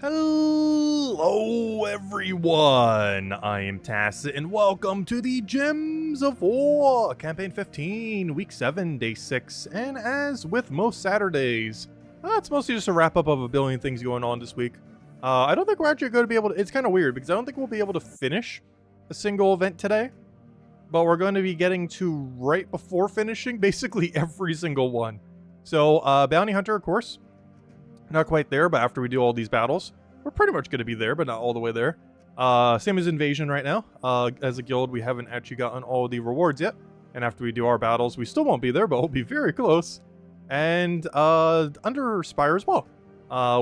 Hello everyone, I am Tacit and welcome to the Gems of War, Campaign 15, Week 7, Day 6, and as with most Saturdays, it's mostly just a wrap-up of a billion things going on this week. I don't think we're actually going to be able to, it's kind of weird because I don't think we'll be able to finish a single event today, but we're going to be getting to right before finishing basically every single one. So, Bounty Hunter, of course. Not quite there, but after we do all these battles, we're pretty much going to be there, but not all the way there. Same as Invasion right now. As a guild, we haven't actually gotten all the rewards yet. And after we do our battles, we still won't be there, but we'll be very close. And Under Spire as well.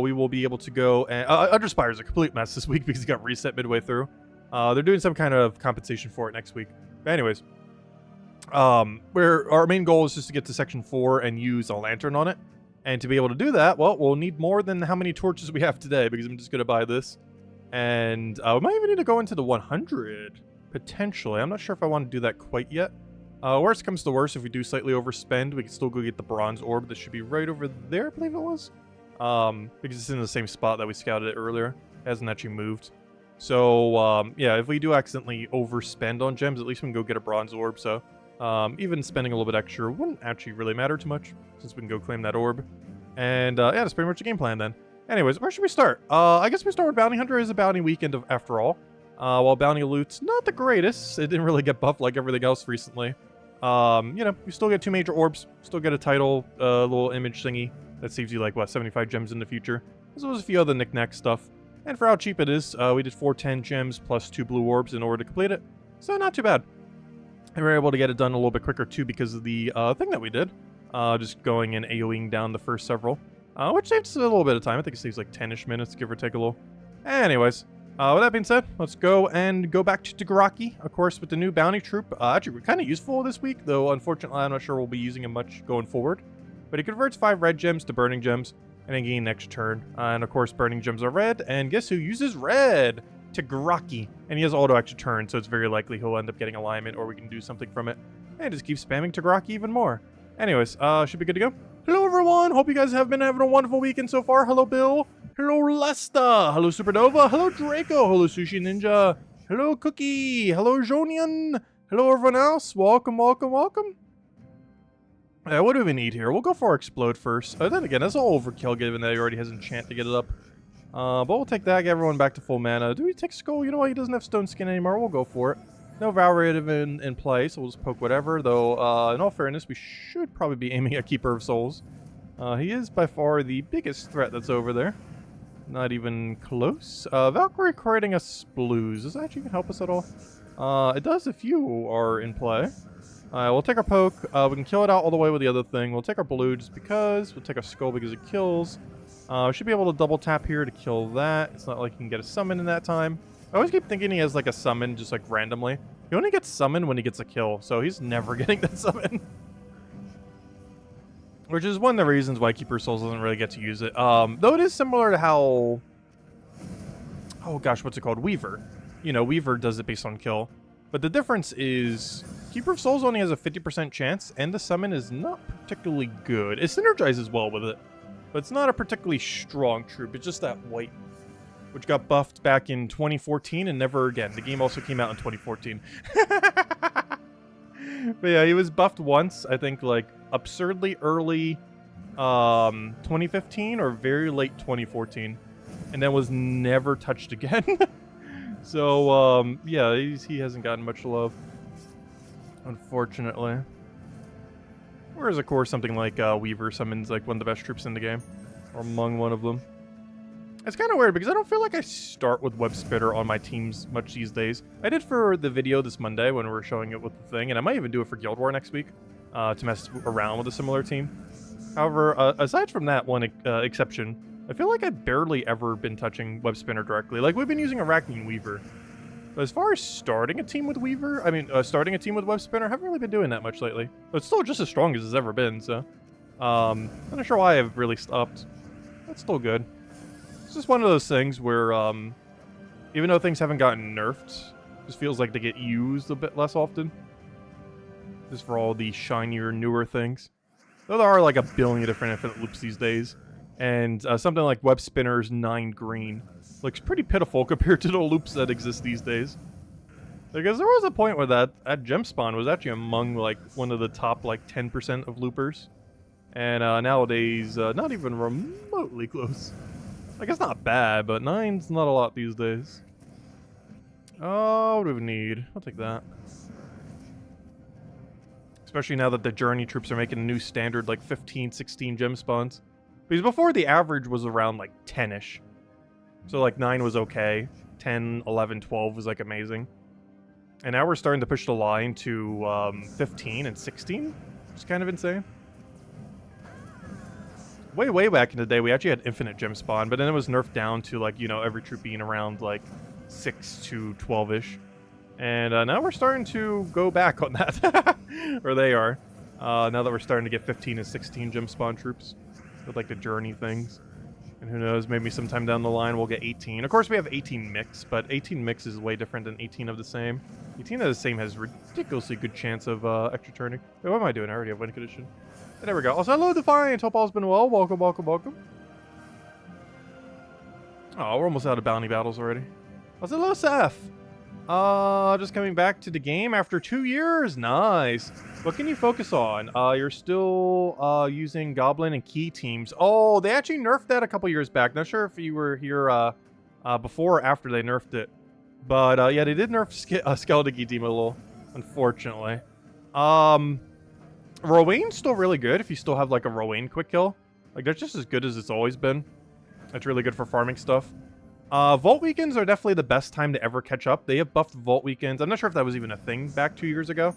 We will be able to go and... Under Spire is a complete mess this week because it got reset midway through. They're doing some kind of compensation for it next week. But anyways, our main goal is just to get to Section 4 and use a lantern on it. And to be able to do that, well, we'll need more than how many torches we have today, because I'm just going to buy this. And we might even need to go into the 100, potentially. I'm not sure if I want to do that quite yet. Worst comes to worst, if we do slightly overspend, we can still go get the bronze orb. That should be right over there, I believe it was. Because it's in the same spot that we scouted it earlier. It hasn't actually moved. So, yeah, if we do accidentally overspend on gems, at least we can go get a bronze orb, so... even spending a little bit extra wouldn't actually really matter too much, since we can go claim that orb. And, yeah, that's pretty much the game plan then. Anyways, where should we start? I guess we start with Bounty Hunter. Is a bounty weekend after all. While Bounty Loot's not the greatest. It didn't really get buffed like everything else recently. You know, you still get 2 major orbs. Still get a title, little image thingy. That saves you, like, what, 75 gems in the future. As well as a few other knick-knack stuff. And for how cheap it is, we did 410 gems plus 2 blue orbs in order to complete it. So, not too bad. And we were able to get it done a little bit quicker, too, because of the thing that we did. Just going and AoEing down the first several. Which saves a little bit of time. I think it saves like 10-ish minutes, give or take a little. Anyways, with that being said, let's go back to Tagaraki. Of course, with the new bounty troop. Actually, kind of useful this week, though unfortunately I'm not sure we'll be using him much going forward. But he converts 5 red gems to burning gems, and then gain next turn. And of course, burning gems are red, and guess who uses red? Tagaraki. And he has auto extra turn, so it's very likely he'll end up getting alignment, or we can do something from it. And just keep spamming Tagaraki even more. Anyways, should be good to go. Hello everyone, hope you guys have been having a wonderful weekend so far. Hello Bill, hello Lesta, hello Supernova, hello Draco, hello Sushi Ninja, hello Cookie, hello Jonian, hello everyone else. Welcome, welcome, welcome. What do we need here? We'll go for our Explode first. Then again, that's all overkill given that he already has Enchant to get it up. But we'll take that, get everyone back to full mana. Do we take Skull? You know what, he doesn't have Stone Skin anymore. We'll go for it. No Valerative in play, so we'll just poke whatever. Though, in all fairness, we should probably be aiming at Keeper of Souls. He is by far the biggest threat that's over there. Not even close. Valkyrie creating us blues. Does that actually even help us at all? It does if you are in play. We'll take our poke. We can kill it out all the way with the other thing. We'll take our blue just because. We'll take our skull because it kills. We should be able to double tap here to kill that. It's not like he can get a summon in that time. I always keep thinking he has like a summon just like randomly. He only gets summoned when he gets a kill, so he's never getting that summon. Which is one of the reasons why Keeper of Souls doesn't really get to use it. Though it is similar to how... Oh gosh, what's it called? Weaver. You know, Weaver does it based on kill. But the difference is Keeper of Souls only has a 50% chance, and the summon is not particularly good. It synergizes well with it, but it's not a particularly strong troop. It's just that white, which got buffed back in 2014 and never again. The game also came out in 2014. But yeah, he was buffed once, I think like absurdly early 2015 or very late 2014, and then was never touched again. So, yeah, he hasn't gotten much love, unfortunately. Whereas, of course, something like Weaver summons like one of the best troops in the game, or among one of them. It's kind of weird because I don't feel like I start with Web Spitter on my teams much these days. I did for the video this Monday when we were showing it with the thing, and I might even do it for Guild War next week to mess around with a similar team. However, aside from that one exception, I feel like I've barely ever been touching Web Spinner directly. Like, we've been using Arachne Weaver. But as far as starting a team with Weaver, starting a team with Web Spinner, I haven't really been doing that much lately. But it's still just as strong as it's ever been, so... I'm not sure why I've really stopped. That's still good. It's just one of those things where, even though things haven't gotten nerfed, it just feels like they get used a bit less often. Just for all the shinier, newer things. Though there are like a billion different infinite loops these days. And something like Web Spinner's 9 green looks pretty pitiful compared to the loops that exist these days. Because there was a point where that gem spawn was actually among like one of the top like 10% of loopers. And nowadays, not even remotely close. Like, it's not bad, but 9's not a lot these days. Oh, what do we need? I'll take that. Especially now that the Journey troops are making a new standard, like 15, 16 gem spawns. Because before, the average was around, like, 10-ish. So, like, 9 was okay. 10, 11, 12 was, like, amazing. And now we're starting to push the line to 15 and 16, which is kind of insane. Way back in the day, we actually had infinite gem spawn, but then it was nerfed down to, like, you know, every troop being around, like, 6 to 12-ish. And now we're starting to go back on that. Or they are. Now that we're starting to get 15 and 16 gem spawn troops. With, like, the journey things. And who knows, maybe sometime down the line we'll get 18. Of course, we have 18 mix, but 18 mix is way different than 18 of the same. 18 of the same has ridiculously good chance of extra turning. Wait, what am I doing? I already have win condition. And there we go. Also, hello, Defiant. Hope all's been well. Welcome, welcome, welcome. Oh, we're almost out of bounty battles already. Also, hello, Seth. Just coming back to the game after 2 years. Nice. What can you focus on? You're still using Goblin and Key teams. Oh, they actually nerfed that a couple years back. Not sure if you were here before or after they nerfed it. But yeah, they did nerf Skeleton Key team a little, unfortunately. Rowain's still really good if you still have like a Rowain quick kill. Like, that's just as good as it's always been. That's really good for farming stuff. Vault weekends are definitely the best time to ever catch up. They have buffed vault weekends. I'm not sure if that was even a thing back 2 years ago.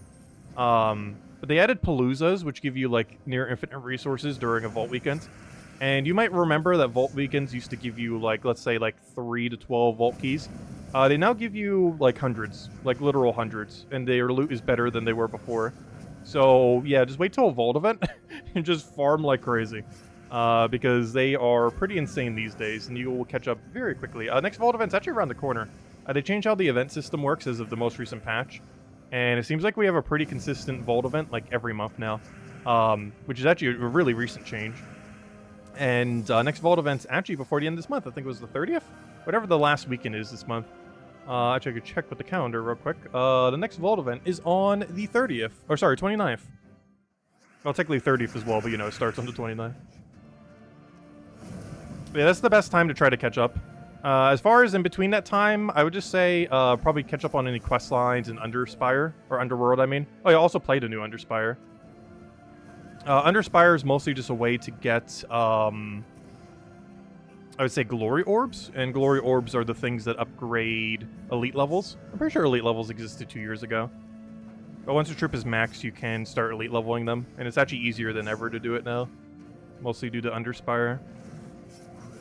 But they added Paloozas, which give you like near infinite resources during a vault weekend. And you might remember that vault weekends used to give you like, let's say like 3 to 12 vault keys. They now give you like hundreds, like literal hundreds, and their loot is better than they were before. So yeah, just wait till a vault event and just farm like crazy. Because they are pretty insane these days, and you will catch up very quickly. Next vault event's actually around the corner. They changed how the event system works as of the most recent patch, and it seems like we have a pretty consistent vault event like every month now, which is actually a really recent change. And next vault event's actually before the end of this month. I think it was the 30th? Whatever the last weekend is this month. Actually, I could check with the calendar real quick. The next vault event is on the 30th. Or sorry, 29th. Well, technically 30th as well, but you know, it starts on the 29th. Yeah, that's the best time to try to catch up. As far as in between that time, I would just say probably catch up on any quest lines in Underspire, or Underworld, I mean. Oh, yeah, I also played a new Underspire. Underspire is mostly just a way to get, I would say Glory Orbs, and Glory Orbs are the things that upgrade elite levels. I'm pretty sure elite levels existed 2 years ago. But once a troop is maxed, you can start elite leveling them, and it's actually easier than ever to do it now. Mostly due to Underspire.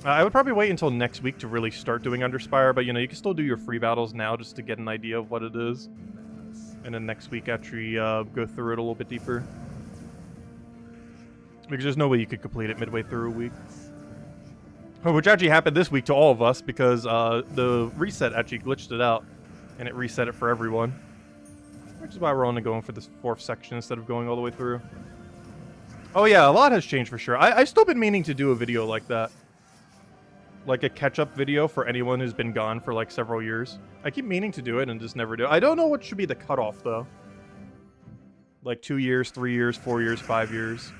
I would probably wait until next week to really start doing Underspire, but you know, you can still do your free battles now just to get an idea of what it is. And then next week actually go through it a little bit deeper. Because there's no way you could complete it midway through a week. Which actually happened this week to all of us because the reset actually glitched it out. And it reset it for everyone. Which is why we're only going for this 4th section instead of going all the way through. Oh yeah, a lot has changed for sure. I've still been meaning to do a video like that. Like a catch-up video for anyone who's been gone for like several years. I keep meaning to do it and just never do it. I don't know what should be the cutoff though. Like 2 years, 3 years, 4 years, 5 years.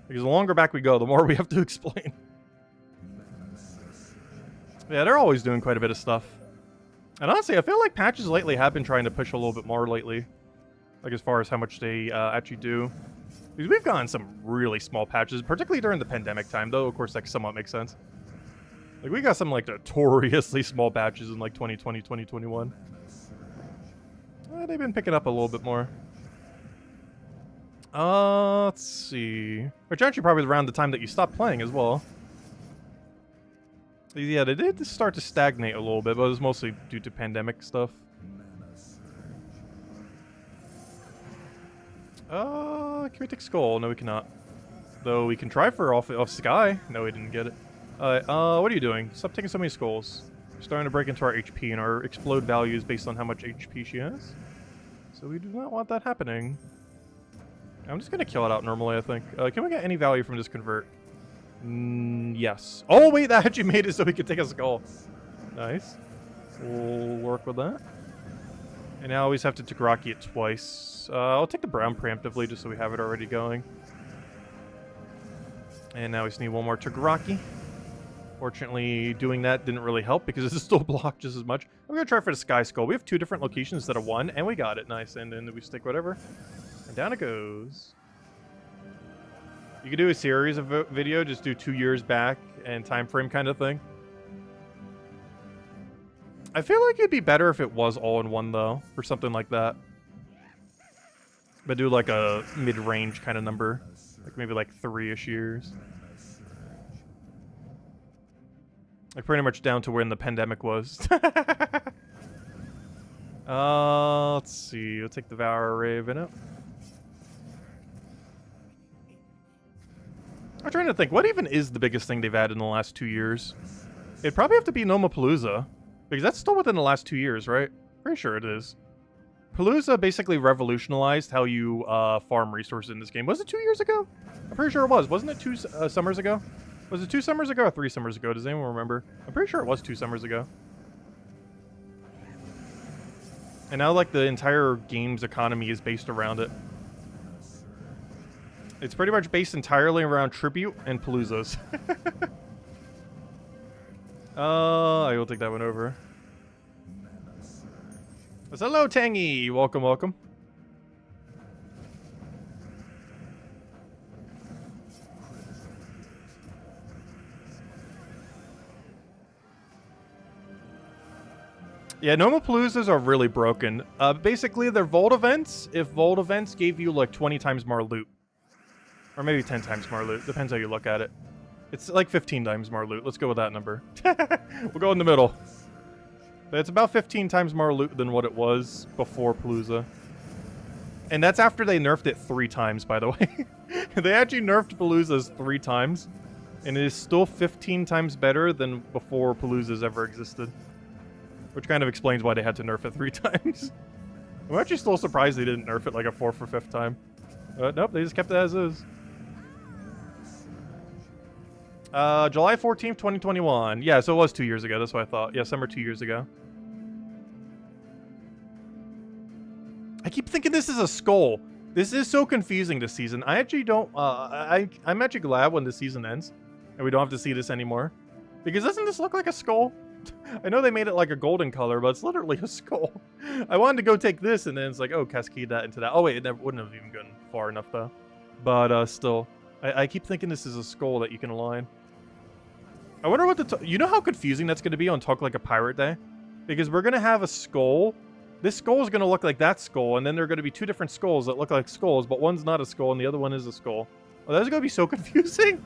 Because the longer back we go, the more we have to explain. Yeah, they're always doing quite a bit of stuff. And honestly, I feel like patches lately have been trying to push a little bit more lately. Like as far as how much they actually do. Because we've gotten some really small patches, particularly during the pandemic time, though of course that somewhat makes sense. Like, we got some, like, notoriously small patches in, like, 2020, 2021. They've been picking up a little bit more. Let's see. Which actually probably around the time that you stopped playing as well. Yeah, they did start to stagnate a little bit, but it was mostly due to pandemic stuff. Can we take Skull? No, we cannot. Though we can try for off Sky. No, we didn't get it. What are you doing? Stop taking so many skulls. We're starting to break into our HP, and our explode value is based on how much HP she has. So we do not want that happening. I'm just gonna kill it out normally, I think. Can we get any value from this convert? Yes. Oh, wait, that actually made it so we could take a skull. Nice. We'll work with that. And now I always have to Tagraki it twice. I'll take the brown preemptively just so we have it already going. And now we just need one more Tagraki. Fortunately, doing that didn't really help because it's still blocked just as much. I'm going to try for the Sky Skull. We have 2 different locations instead of 1, and we got it. Nice. And then we stick whatever. And down it goes. You could do a series of video, just do 2 years back and time frame kind of thing. I feel like it'd be better if it was all in one, though, or something like that. But do like a mid-range kind of number. Like maybe like 3-ish years. Like pretty much down to when the pandemic was. Let's see. We'll take the Valor Raven out. I'm trying to think, what even is the biggest thing they've added in the last 2 years? It'd probably have to be Nomapalooza. Because that's still within the last 2 years, right? Pretty sure it is. Palooza basically revolutionized how you farm resources in this game. Was it 2 years ago? I'm pretty sure it was. Wasn't it 2 summers ago? Was it 2 summers ago or 3 summers ago? Does anyone remember? I'm pretty sure it was 2 summers ago. And now, like, the entire game's economy is based around it. It's pretty much based entirely around Tribute and Paloozas. I will take that one over. Hello, Tangy! Welcome, welcome. Yeah, Nomapaloozas are really broken. Basically, they're Vault events. If Vault events gave you like 20 times more loot. Or maybe 10 times more loot. Depends how you look at it. It's like 15 times more loot. Let's go with that number. We'll go in the middle. It's about 15 times more loot than what it was before Palooza. And that's after they nerfed it 3 times, by the way. They actually nerfed Paloozas 3 times. And it is still 15 times better than before Paloozas ever existed. Which kind of explains why they had to nerf it 3 times. I'm actually still surprised they didn't nerf it like a 4th or 5th time. Nope, they just kept it as is. July 14th, 2021. Yeah, so it was 2 years ago. That's what I thought. Yeah, summer 2 years ago. I keep thinking this is a skull. This is so confusing this season. I actually don't... I'm actually glad when the season ends. And we don't have to see this anymore. Because doesn't this look like a skull? I know they made it like a golden color, but it's literally a skull. I wanted to go take this, and then it's like, oh, cascade that into that. Oh, wait, it never, wouldn't have even gone far enough, though. But still, I keep thinking this is a skull that you can align. I wonder what the... You know how confusing that's going to be on Talk Like a Pirate Day? Because we're going to have a skull. This skull is going to look like that skull, and then there are going to be 2 different skulls that look like skulls, but one's not a skull and the other one is a skull. Oh, that's going to be so confusing.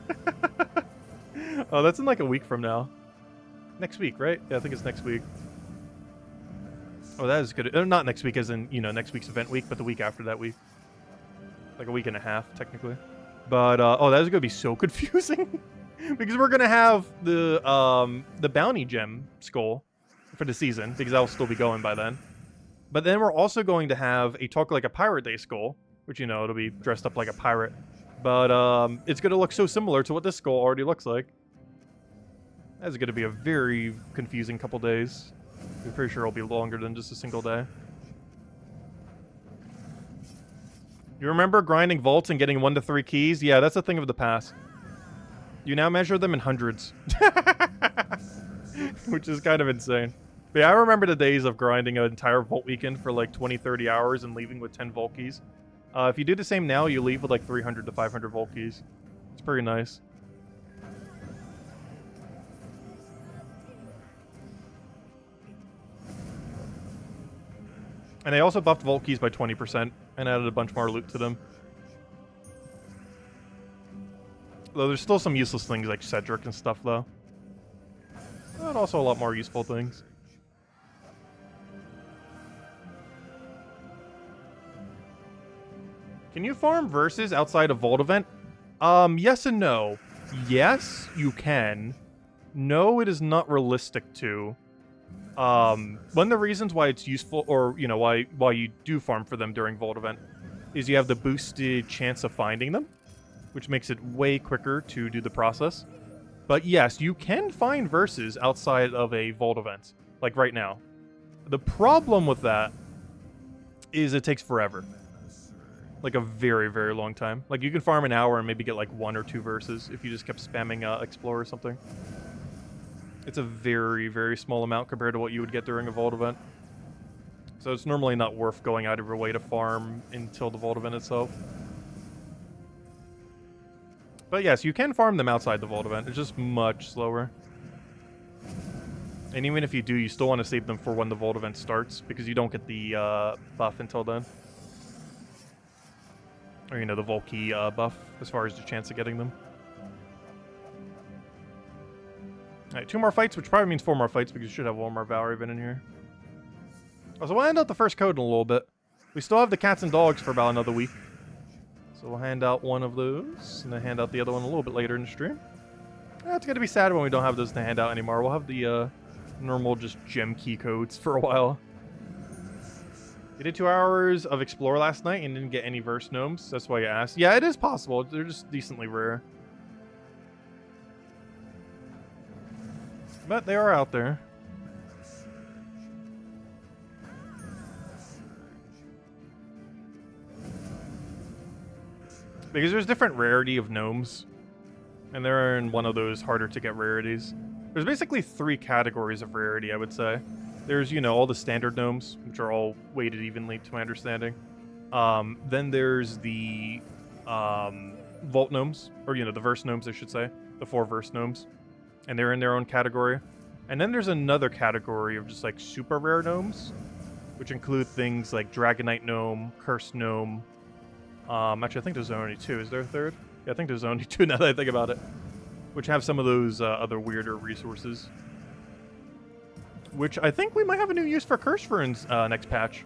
Oh, that's in like a week from now. Next week, right? Yeah, I think it's next week. Oh, that is good. Not next week as in, you know, next week's event week, but the week after that week. Like a week and a half, technically. But, oh, that is going to be so confusing. Because we're going to have the bounty gem skull for the season, because that'll still be going by then. But then we're also going to have a Talk Like a Pirate Day skull, which, you know, it'll be dressed up like a pirate. But it's going to look so similar to what this skull already looks like. That's going to be a very confusing couple days. I'm pretty sure it'll be longer than just a single day. You remember grinding vaults and getting 1 to 3 keys? Yeah, that's a thing of the past. You now measure them in hundreds. Which is kind of insane. But yeah, I remember the days of grinding an entire vault weekend for like 20, 30 hours and leaving with 10 vault keys. If you do the same now, you leave with like 300 to 500 vault keys. It's pretty nice. And they also buffed vault keys by 20% and added a bunch more loot to them. Though there's still some useless things like Cedric and stuff, though. But also a lot more useful things. Can you farm versus outside a vault event? Yes and no. Yes, you can. No, it is not realistic to. One of the reasons why it's useful, or, you know, why you do farm for them during vault event, is you have the boosted chance of finding them. which makes it way quicker to do the process. But yes, you can find verses outside of a vault event, like right now. The problem with that is it takes forever. Like a very, very long time. Like you can farm an hour and maybe get like 1 or 2 verses if you just kept spamming Explore or something. It's a very, very small amount compared to what you would get during a vault event. So it's normally not worth going out of your way to farm until the vault event itself. But yes, you can farm them outside the vault event. It's just much slower. And even if you do, you still want to save them for when the vault event starts, because you don't get the buff until then. Or, you know, the Volkey buff, as far as the chance of getting them. Alright, 2 more fights, which probably means 4 more fights, because you should have 1 more Valor event in here. So we'll hand out the first code in a little bit. We still have the cats and dogs for about another week. So we'll hand out one of those, and then hand out the other one a little bit later in the stream. It's going to be sad when we don't have those to hand out anymore. We'll have the normal just gem key codes for a while. We did 2 hours of Explore last night and didn't get any verse gnomes. That's why you asked. Yeah, it is possible. They're just decently rare. But they are out there. Because there's different rarity of gnomes. And they're in one of those harder to get rarities. There's basically 3 categories of rarity, I would say. There's, you know, all the standard gnomes, which are all weighted evenly, to my understanding. Then there's the vault gnomes, or, you know, the verse gnomes, I should say. The 4 verse gnomes. And they're in their own category. And then there's another category of just, like, super rare gnomes, which include things like Dragonite gnome, Cursed gnome. Actually, I think there's only 2. Is there a third? Yeah, I think there's only 2 now that I think about it. Which have some of those other weirder resources. Which I think we might have a new use for Curse Runes next patch.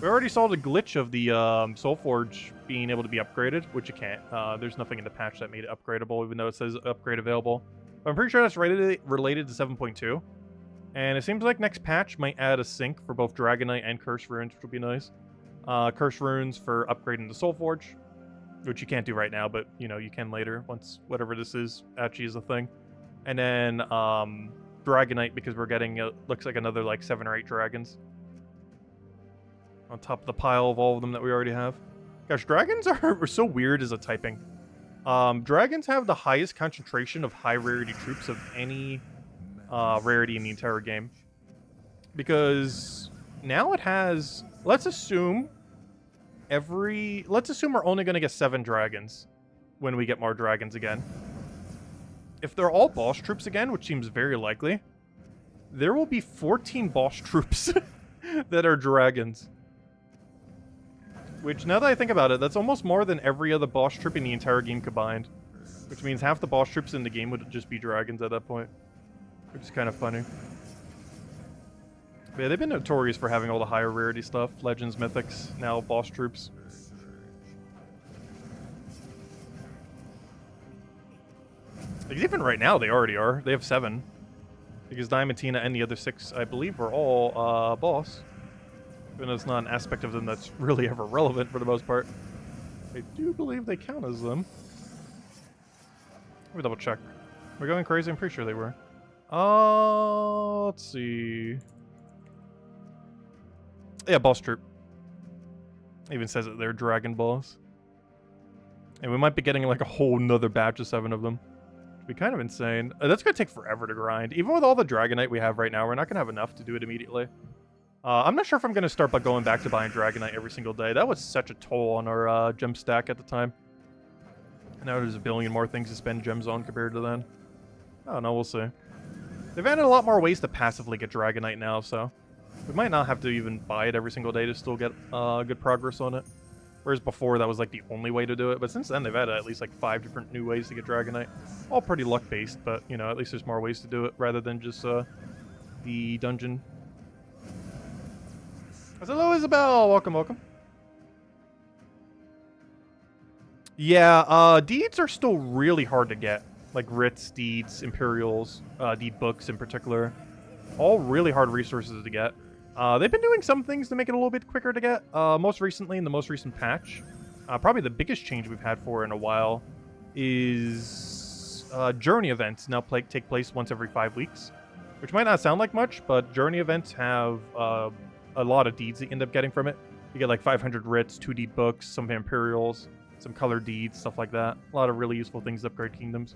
We already saw the glitch of the Soulforge being able to be upgraded, which you can't. There's nothing in the patch that made it upgradable, even though it says upgrade available. But I'm pretty sure that's related to 7.2. And it seems like next patch might add a sync for both Dragonite and Curse Runes, which would be nice. Curse Runes for upgrading the Soulforge, which you can't do right now, but, you know, you can later, once whatever this is actually is a thing. And then, Dragonite, because we're getting, looks like another, like, 7 or 8 dragons. On top of the pile of all of them that we already have. Gosh, dragons are so weird as a typing. Dragons have the highest concentration of high rarity troops of any, rarity in the entire game. Because now it has, let's assume we're only going to get 7 dragons when we get more dragons again. If they're all boss troops again, which seems very likely, there will be 14 boss troops that are dragons. Which, now that I think about it, that's almost more than every other boss troop in the entire game combined. Which means half the boss troops in the game would just be dragons at that point. Which is kind of funny. But yeah, they've been notorious for having all the higher rarity stuff. Legends, Mythics, now boss troops. Because even right now, they already are. They have 7. Because Diamantina and the other 6, I believe, are all boss. Even though it's not an aspect of them that's really ever relevant for the most part. I do believe they count as them. Let me double check. We're going crazy? I'm pretty sure they were. Let's see. Yeah, boss troop. It even says that they're dragon boss. And we might be getting like a whole nother batch of 7 of them. It'd be kind of insane. That's going to take forever to grind. Even with all the Dragonite we have right now, we're not going to have enough to do it immediately. I'm not sure if I'm going to start by going back to buying Dragonite every single day. That was such a toll on our gem stack at the time. And now there's a billion more things to spend gems on compared to then. I don't know, we'll see. They've added a lot more ways to passively get Dragonite now, so we might not have to even buy it every single day to still get good progress on it. Whereas before, that was like the only way to do it. But since then, they've added at least like 5 different new ways to get Dragonite. All pretty luck-based, but, you know, at least there's more ways to do it rather than just the dungeon. Hello, Isabel! Welcome, welcome. Yeah, deeds are still really hard to get. Like writs, deeds, Imperials, deed books in particular. All really hard resources to get. They've been doing some things to make it a little bit quicker to get. Most recently, in the most recent patch, probably the biggest change we've had for in a while is journey events now take place once every 5 weeks, which might not sound like much, but journey events have a lot of deeds that you end up getting from it. You get like 500 writs, 2 deed books, some vampirials, some colored deeds, stuff like that. A lot of really useful things to upgrade kingdoms.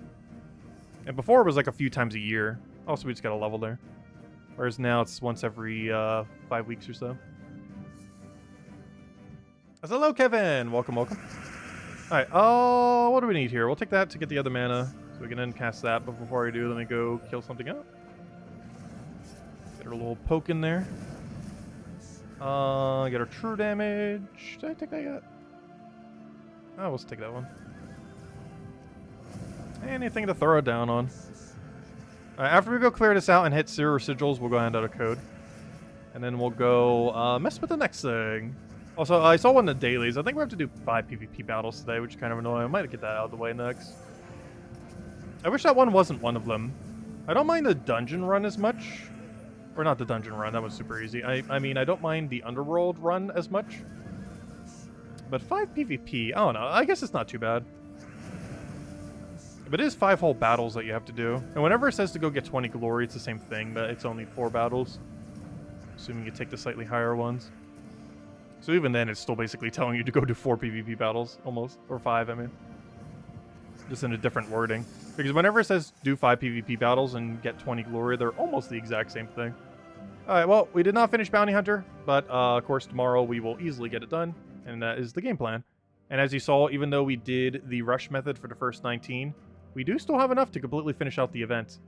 And before it was like a few times a year. Also, we just got a level there. Whereas now it's once every 5 weeks or so. Hello, Kevin. Welcome, welcome. All right. Oh, what do we need here? We'll take that to get the other mana, so we can then cast that. But before I do, let me go kill something up. Get a little poke in there. Get our true damage. Did I take that yet? Oh, let's take that one. Anything to throw it down on. Alright, after we go clear this out and hit 0 residuals, we'll go hand out a code. And then we'll go mess with the next thing. Also, I saw one of the dailies. I think we have to do 5 PvP battles today, which is kind of annoying. I might get that out of the way next. I wish that one wasn't one of them. I don't mind the dungeon run as much. Or not the dungeon run, that was super easy. I mean, I don't mind the underworld run as much. But 5 PvP, I don't know. I guess it's not too bad. But it is 5 whole battles that you have to do. And whenever it says to go get 20 glory, it's the same thing, but it's only 4 battles. Assuming you take the slightly higher ones. So even then, it's still basically telling you to go do 4 PvP battles, almost. Or 5, I mean. Just in a different wording. Because whenever it says do 5 PvP battles and get 20 glory, they're almost the exact same thing. Alright, well, we did not finish Bounty Hunter, but of course tomorrow we will easily get it done. And that is the game plan. And as you saw, even though we did the rush method for the first 19, we do still have enough to completely finish out the event.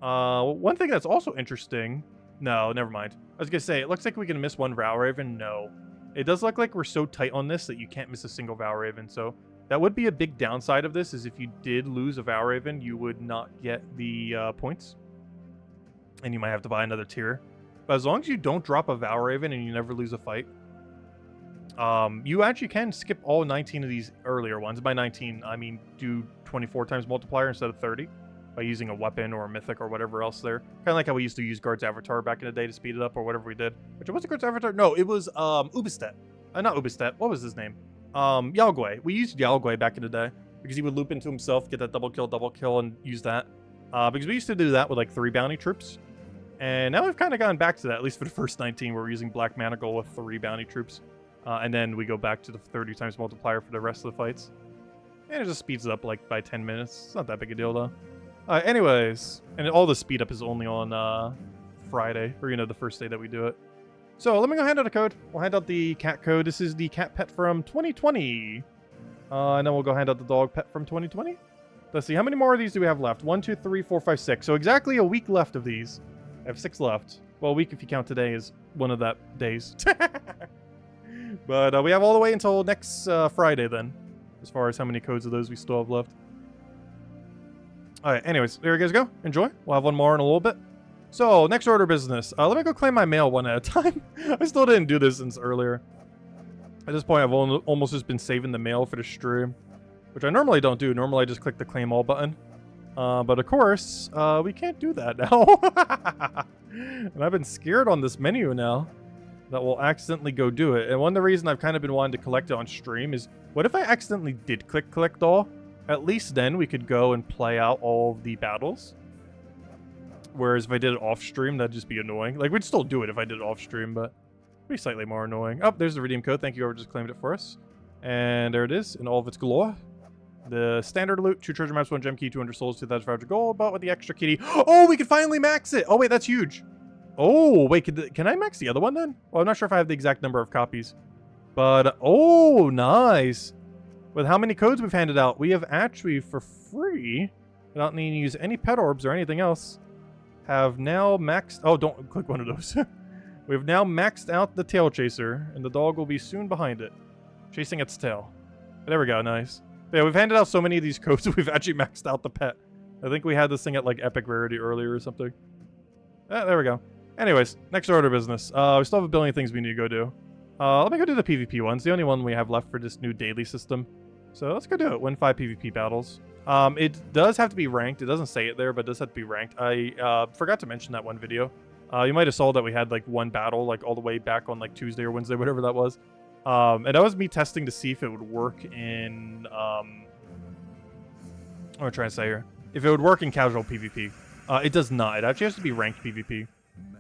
One thing that's also interesting... No, never mind. I was going to say, it looks like we can miss 1 Valraven. No. It does look like we're so tight on this that you can't miss a single Valraven. So that would be a big downside of this, is if you did lose a Valraven, you would not get the points. And you might have to buy another tier. But as long as you don't drop a Valraven and you never lose a fight, you actually can skip all 19 of these earlier ones. By 19, I mean do 24 times multiplier instead of 30 by using a weapon or a mythic or whatever else there. Kind of like how we used to use Guard's Avatar back in the day to speed it up or whatever we did. Which was Guard's Avatar? No, it was Ubistet. Not Ubistet. What was his name? Yalgway. We used Yalgway back in the day because he would loop into himself, get that double kill, and use that. Because we used to do that with like 3 bounty troops. And now we've kind of gone back to that, at least for the first 19, where we're using Black Manacle with 3 bounty troops. And then we go back to the 30 times multiplier for the rest of the fights. And it just speeds it up like by 10 minutes. It's not that big a deal though. Anyways, and all the speed up is only on Friday, or the first day that we do it. So let me go hand out a code. We'll hand out the cat code. This is the cat pet from 2020. And then we'll go hand out the dog pet from 2020. Let's see, how many more of these do we have left? 1, 2, 3, 4, 5, 6. So exactly a week left of these. I have 6 left. Well, a week if you count today is one of that days. But we have all the way until next Friday then, as far as how many codes of those we still have left. Alright, anyways, there you guys go. Enjoy. We'll have one more in a little bit. So, next order of business. Let me go claim my mail one at a time. I still didn't do this since earlier. At this point, I've almost just been saving the mail for the stream, which I normally don't do. Normally, I just click the claim all button. But of course, we can't do that now. And I've been scared on this menu now that we'll accidentally go do it. And one of the reasons I've kind of been wanting to collect it on stream is, what if I accidentally did click collect all? At least then we could go and play out all of the battles. Whereas if I did it off stream, that'd just be annoying. Like, we'd still do it if I did it off stream, but it'd be slightly more annoying. Oh, there's the redeem code. Thank you, whoever just claimed it for us. And there it is in all of its glory. The standard loot, 2 treasure maps, 1 gem key, 200 souls, 2,500 gold, but with the extra kitty. Oh, we could finally max it. Oh, wait, that's huge. Oh, wait, can I max the other one then? Well, I'm not sure if I have the exact number of copies. But, oh, nice. With how many codes we've handed out, we have actually, for free, without needing to use any pet orbs or anything else, have now maxed... Oh, don't click one of those. We've now maxed out the tail chaser, and the dog will be soon behind it, chasing its tail. There we go, nice. But yeah, we've handed out so many of these codes that we've actually maxed out the pet. I think we had this thing at like epic rarity earlier or something. There we go. Anyways, next order of business. We still have a billion things we need to go do. Let me go do the PvP ones. The only one we have left for this new daily system. So let's go do it. Win 5 PvP battles. It does have to be ranked. It doesn't say it there, but it does have to be ranked. I forgot to mention that one video. You might have saw that we had like 1 battle like all the way back on like Tuesday or Wednesday, whatever that was. And that was me testing to see if it would work in What am I trying to say here? If it would work in casual PvP. It does not. It actually has to be ranked PvP.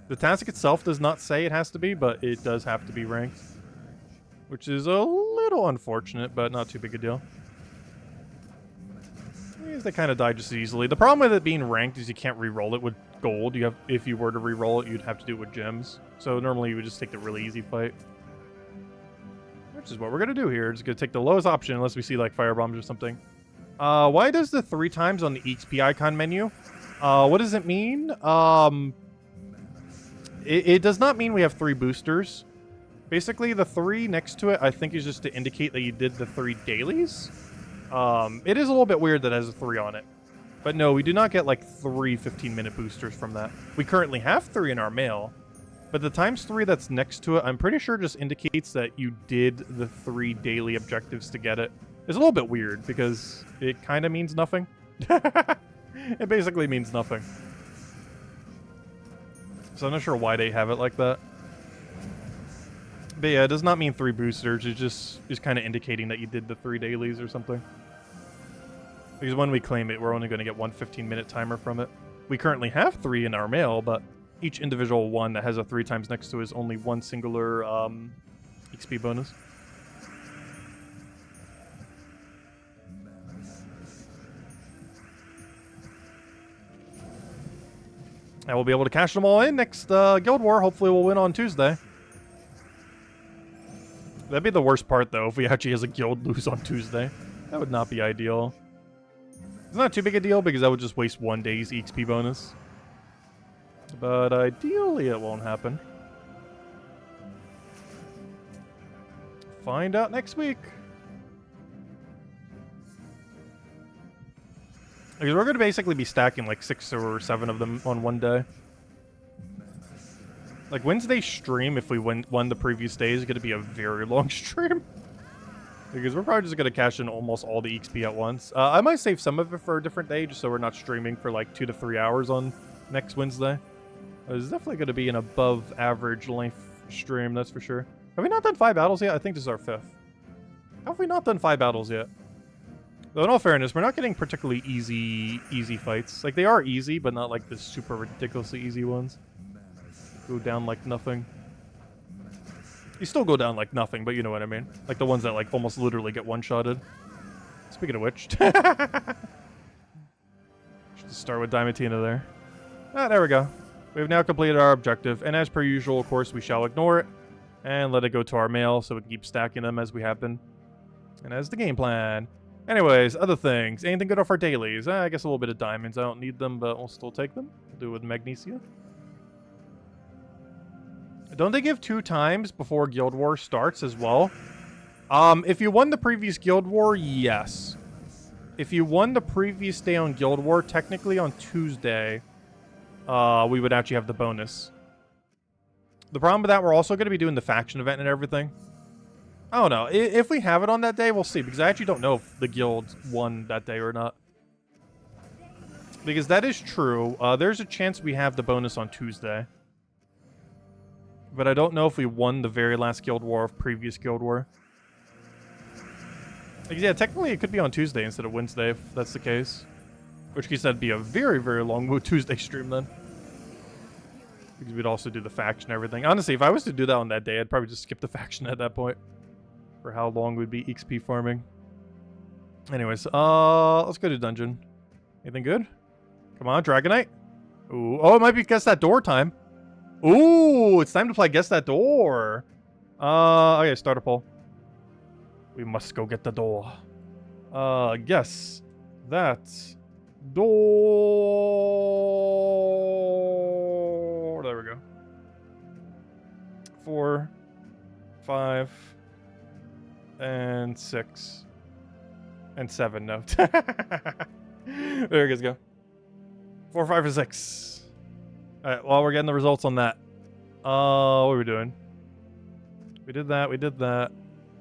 The task itself does not say it has to be, but it does have to be ranked. Which is a little unfortunate, but not too big a deal. They kind of die just as easily. The problem with it being ranked is you can't re-roll it with gold. If you were to re-roll it, you'd have to do it with gems. So normally you would just take the really easy fight. Which is what we're going to do here. Just going to take the lowest option unless we see like fire bombs or something. Why does the 3 times on the XP icon menu? What does it mean? It does not mean we have 3 boosters. Basically, the 3 next to it, I think, is just to indicate that you did the 3 dailies. It is a little bit weird that it has a 3 on it. But no, we do not get like 3 15-minute boosters from that. We currently have 3 in our mail. But the ×3 that's next to it, I'm pretty sure just indicates that you did the 3 daily objectives to get it. It's a little bit weird because it kind of means nothing. It basically means nothing. So I'm not sure why they have it like that. But yeah, it does not mean 3 boosters. It just is kind of indicating that you did the 3 dailies or something. Because when we claim it, we're only going to get 1 15-minute timer from it. We currently have 3 in our mail, but each individual one that has a 3 times next to it is only 1 singular XP bonus. And we'll be able to cash them all in next Guild War. Hopefully we'll win on Tuesday. That'd be the worst part, though, if we actually, as a guild, lose on Tuesday. That would not be ideal. It's not too big a deal, because that would just waste 1 day's XP bonus. But ideally, it won't happen. Find out next week. Because we're going to basically be stacking like 6 or 7 of them on 1 day. Like, Wednesday's stream, if we won the previous day, is going to be a very long stream. Because we're probably just going to cash in almost all the XP at once. I might save some of it for a different day, just so we're not streaming for like 2 to 3 hours on next Wednesday. It's definitely going to be an above average length stream, that's for sure. Have we not done 5 battles yet? I think this is our 5th. How have we not done 5 battles yet? Though in all fairness, we're not getting particularly easy fights. Like, they are easy, but not like the super ridiculously easy ones. Go down like nothing. You still go down like nothing, but you know what I mean. Like the ones that like almost literally get one-shotted. Speaking of which. Should start with Diamantina there. Ah, there we go. We have now completed our objective, and as per usual, of course, we shall ignore it and let it go to our mail so we can keep stacking them as we have been. And as the game plan. Anyways, other things. Anything good off our dailies? I guess a little bit of diamonds. I don't need them, but we'll still take them. We'll do it with magnesia. Don't they give 2 times before Guild War starts as well? If you won the previous Guild War, yes. If you won the previous day on Guild War, technically on Tuesday, we would actually have the bonus. The problem with that, we're also going to be doing the faction event and everything. I don't know. If we have it on that day, we'll see. Because I actually don't know if the guild won that day or not. Because that is true. There's a chance we have the bonus on Tuesday. But I don't know if we won the very last Guild War of previous Guild War. Because, yeah, technically it could be on Tuesday instead of Wednesday if that's the case. Which case that'd be a very, very long Tuesday stream then. Because we'd also do the faction and everything. Honestly, if I was to do that on that day, I'd probably just skip the faction at that point. For how long we'd be XP farming. Anyways, let's go to dungeon. Anything good? Come on, Dragonite. Ooh, oh, it might be Guess That Door time. Ooh, it's time to play Guess That Door. Okay, start a poll. We must go get the door. Guess that door. There we go. 4, 5, and 6, and 7. No. There you guys go. 4, 5, and 6. Alright, well, we're getting the results on that. What are we doing? We did that, we did that.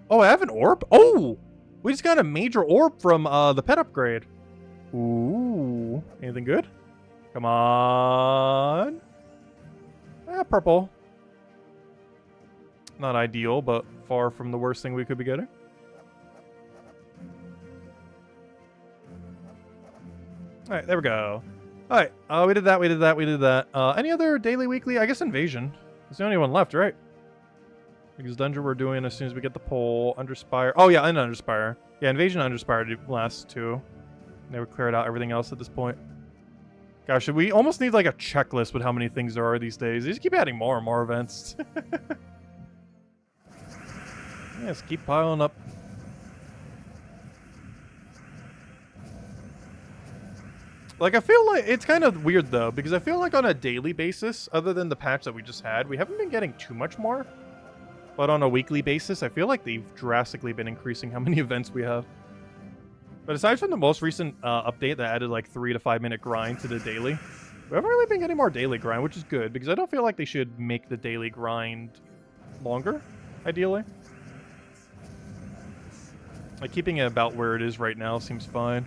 Oh, I have an orb? Oh! We just got a major orb from the pet upgrade. Ooh. Anything good? Come on. Purple. Not ideal, but far from the worst thing we could be getting. All right, there we go. All right, we did that, we did that, we did that. Any other daily, weekly? I guess Invasion. It's the only one left, right? Because Dungeon we're doing as soon as we get the pole. Underspire. Oh, yeah, and Underspire. Yeah, Invasion and Underspire do last two. They would clear out everything else at this point. Gosh, we almost need like a checklist with how many things there are these days. They just keep adding more and more events. Yes, keep piling up. Like, I feel like it's kind of weird though, because I feel like on a daily basis, other than the patch that we just had, we haven't been getting too much more. But on a weekly basis, I feel like they've drastically been increasing how many events we have. But aside from the most recent update that added like 3 to 5 minute grind to the daily, we haven't really been getting more daily grind, which is good, because I don't feel like they should make the daily grind longer, ideally. Like, keeping it about where it is right now seems fine.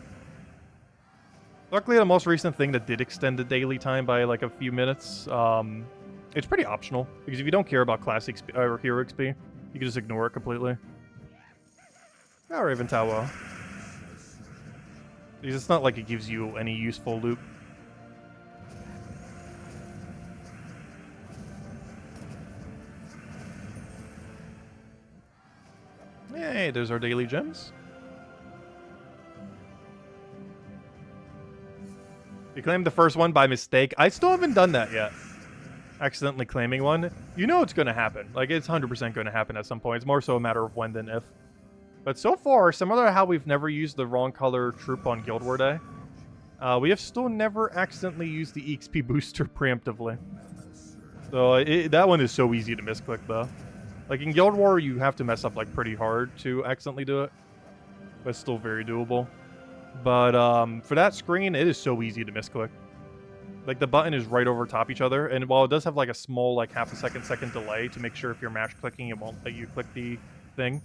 Luckily, the most recent thing that did extend the daily time by like a few minutes, it's pretty optional, because if you don't care about class XP or hero XP, you can just ignore it completely. Oh, Raven Tower. Because it's not like it gives you any useful loot. Hey, there's our daily gems. You claimed the first one by mistake. I still haven't done that yet. Accidentally claiming one. You know it's going to happen. Like, it's 100% going to happen at some point. It's more so a matter of when than if. But so far, similar to how we've never used the wrong color troop on Guild War Day, we have still never accidentally used the EXP booster preemptively. So that one is so easy to misclick, though. Like, in Guild War, you have to mess up, like, pretty hard to accidentally do it. But it's still very doable. But for that screen, it is so easy to misclick. Like, the button is right over top each other, and while it does have, like, a small, like, half a second delay to make sure if you're mash clicking, it won't let you click the thing.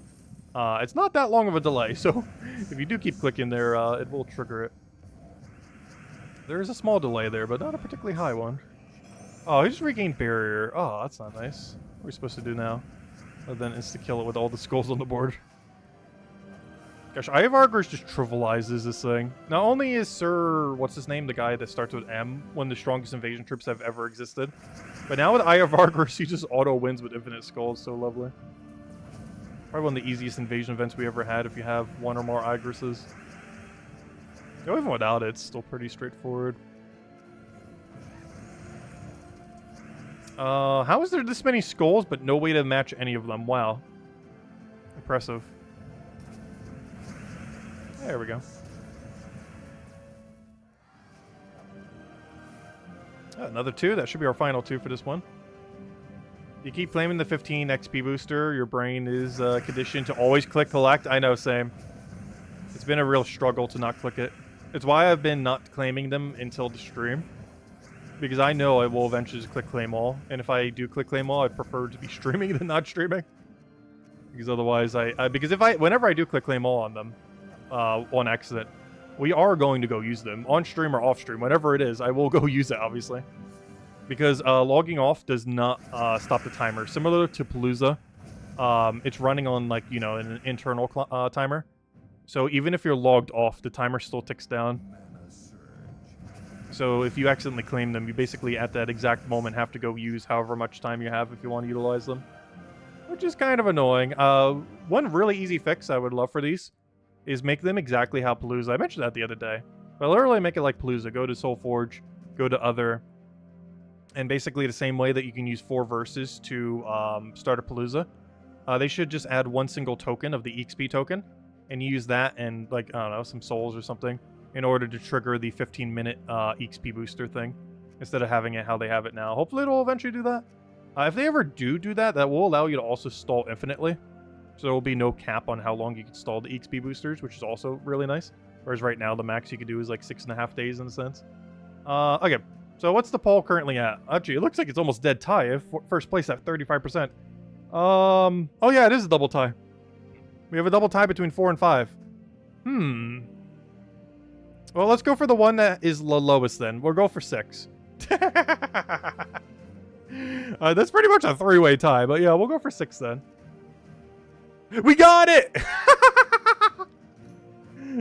It's not that long of a delay, so if you do keep clicking there, it will trigger it. There is a small delay there, but not a particularly high one. Oh, he just regained barrier. Oh, that's not nice. What are we supposed to do now? Other than insta-kill it with all the skulls on the board. Gosh, Eye of Argos just trivializes this thing. Not only is Sir, what's his name, the guy that starts with M, one of the strongest invasion troops that have ever existed, but now with Eye of Argos, he just auto-wins with infinite skulls. So lovely. Probably one of the easiest invasion events we ever had if you have one or more Igroses. Even without it, it's still pretty straightforward. How is there this many skulls but no way to match any of them? Wow. Impressive. There we go. Another 2. That should be our final 2 for this one. You keep claiming the 15 XP booster, your brain is conditioned to always click collect. I know, same. It's been a real struggle to not click it. It's why I've been not claiming them until the stream. Because I know I will eventually just click claim all. And if I do click claim all, I prefer to be streaming than not streaming. Because otherwise, whenever I do click claim all on them, on accident, we are going to go use them. On stream or off stream, whatever it is, I will go use it, obviously. Because logging off does not stop the timer. Similar to Palooza, it's running on, like, you know, an internal timer. So even if you're logged off, the timer still ticks down. So if you accidentally claim them, you basically at that exact moment have to go use however much time you have if you want to utilize them. Which is kind of annoying. One really easy fix I would love for these is make them exactly how Palooza. I mentioned that the other day. But literally make it like Palooza. Go to Soulforge, go to Other, and basically the same way that you can use 4 verses to start a Palooza. They should just add one single token of the EXP token, and use that and, like, I don't know, some souls or something, in order to trigger the 15-minute EXP booster thing, instead of having it how they have it now. Hopefully it'll eventually do that. If they ever do that, that will allow you to also stall infinitely. So there will be no cap on how long you can stall the EXP boosters, which is also really nice. Whereas right now, the max you could do is like 6.5 days in a sense. Okay, so what's the poll currently at? Actually, it looks like it's almost dead tie. First place at 35%. Oh yeah, it is a double tie. We have a double tie between 4 and 5. Well, let's go for the one that is the lowest then. We'll go for 6. That's pretty much a 3-way tie, but yeah, we'll go for 6 then. We got it!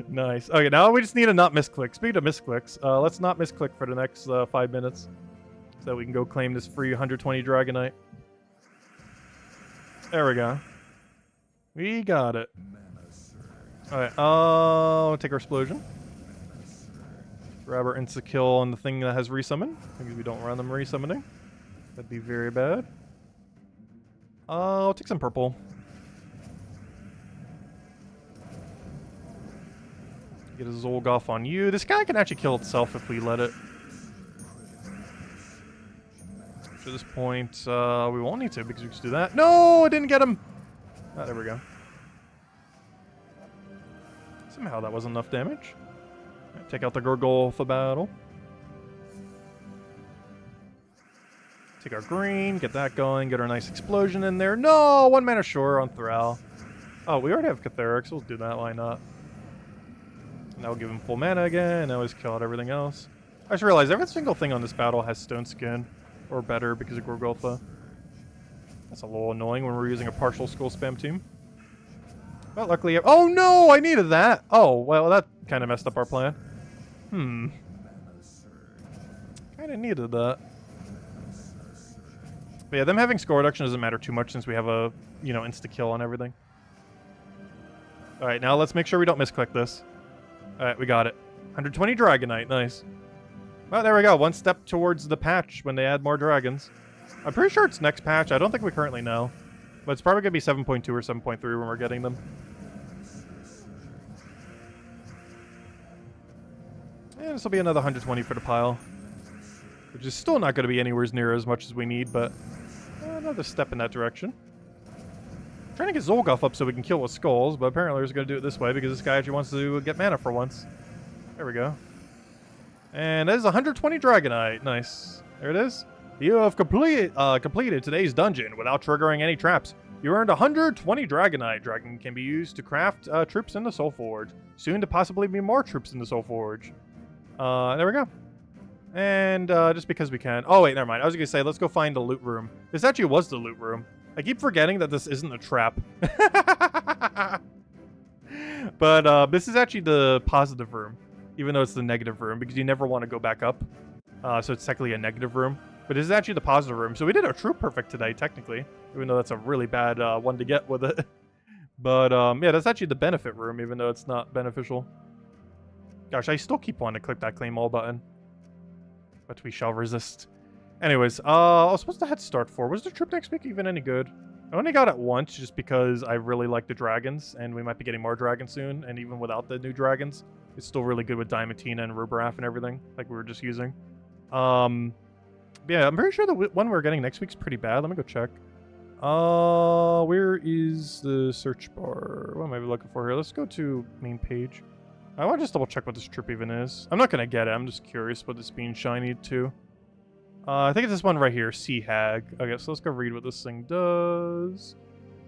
Nice. Okay, now we just need to not misclick. Speaking of misclicks, let's not misclick for the next 5 minutes. So that we can go claim this free 120 Dragonite. There we go. We got it. Alright, take our explosion. Grab our insta-kill on the thing that has resummon. Because we don't run them resummoning. That'd be very bad. I'll take some purple. Get a Zolgoth on you. This guy can actually kill itself if we let it. To this point, we won't need to because we can just do that. No, I didn't get him. Ah, there we go. Somehow that wasn't enough damage. Right, take out the Gorgolfa battle. Take our green, get that going, get our nice explosion in there. No, 1 mana short on Thrall. Oh, we already have Catheric, so we'll do that. Why not? Now we'll give him full mana again, and now he's kill out everything else. I just realized every single thing on this battle has Stone Skin, or better because of Gorgolfa. That's a little annoying when we're using a partial skull spam team. But luckily, oh no, I needed that. Oh, well, that kind of messed up our plan. Kind of needed that. But yeah, them having score reduction doesn't matter too much since we have a, insta-kill on everything. Alright, now let's make sure we don't misclick this. Alright, we got it. 120 Dragonite, nice. Well, there we go. 1 step towards the patch when they add more dragons. I'm pretty sure it's next patch. I don't think we currently know. But it's probably going to be 7.2 or 7.3 when we're getting them. And this will be another 120 for the pile. Which is still not going to be anywhere near as much as we need, but another step in that direction. Trying to get Zolgoth up so we can kill with skulls, but apparently we're just going to do it this way because this guy actually wants to get mana for once. There we go. And that is 120 Dragonite. Nice. There it is. You have completed today's dungeon without triggering any traps. You earned 120 Dragonite. Dragon can be used to craft troops in the Soul Forge. Soon to possibly be more troops in the Soul Forge. There we go. And just because we can. Oh, wait, never mind. I was going to say, let's go find the loot room. This actually was the loot room. I keep forgetting that this isn't a trap. But this is actually the positive room, even though it's the negative room, because you never want to go back up. So it's technically a negative room. But this is actually the positive room. So we did a true perfect today, technically, even though that's a really bad one to get with it. But yeah, that's actually the benefit room, even though it's not beneficial. Gosh, I still keep wanting to click that claim all button. But we shall resist. Anyways, I was supposed to head start for. Was the trip next week even any good? I only got it once just because I really like the dragons, and we might be getting more dragons soon, and even without the new dragons, it's still really good with Diamantina and Rubraf and everything, like we were just using. Yeah, I'm pretty sure the one we're getting next week's pretty bad. Let me go check. Where is the search bar? What am I looking for here? Let's go to main page. I want to just double check what this trip even is. I'm not going to get it. I'm just curious what this being shiny to. I think it's this one right here, Sea Hag. Okay, so let's go read what this thing does.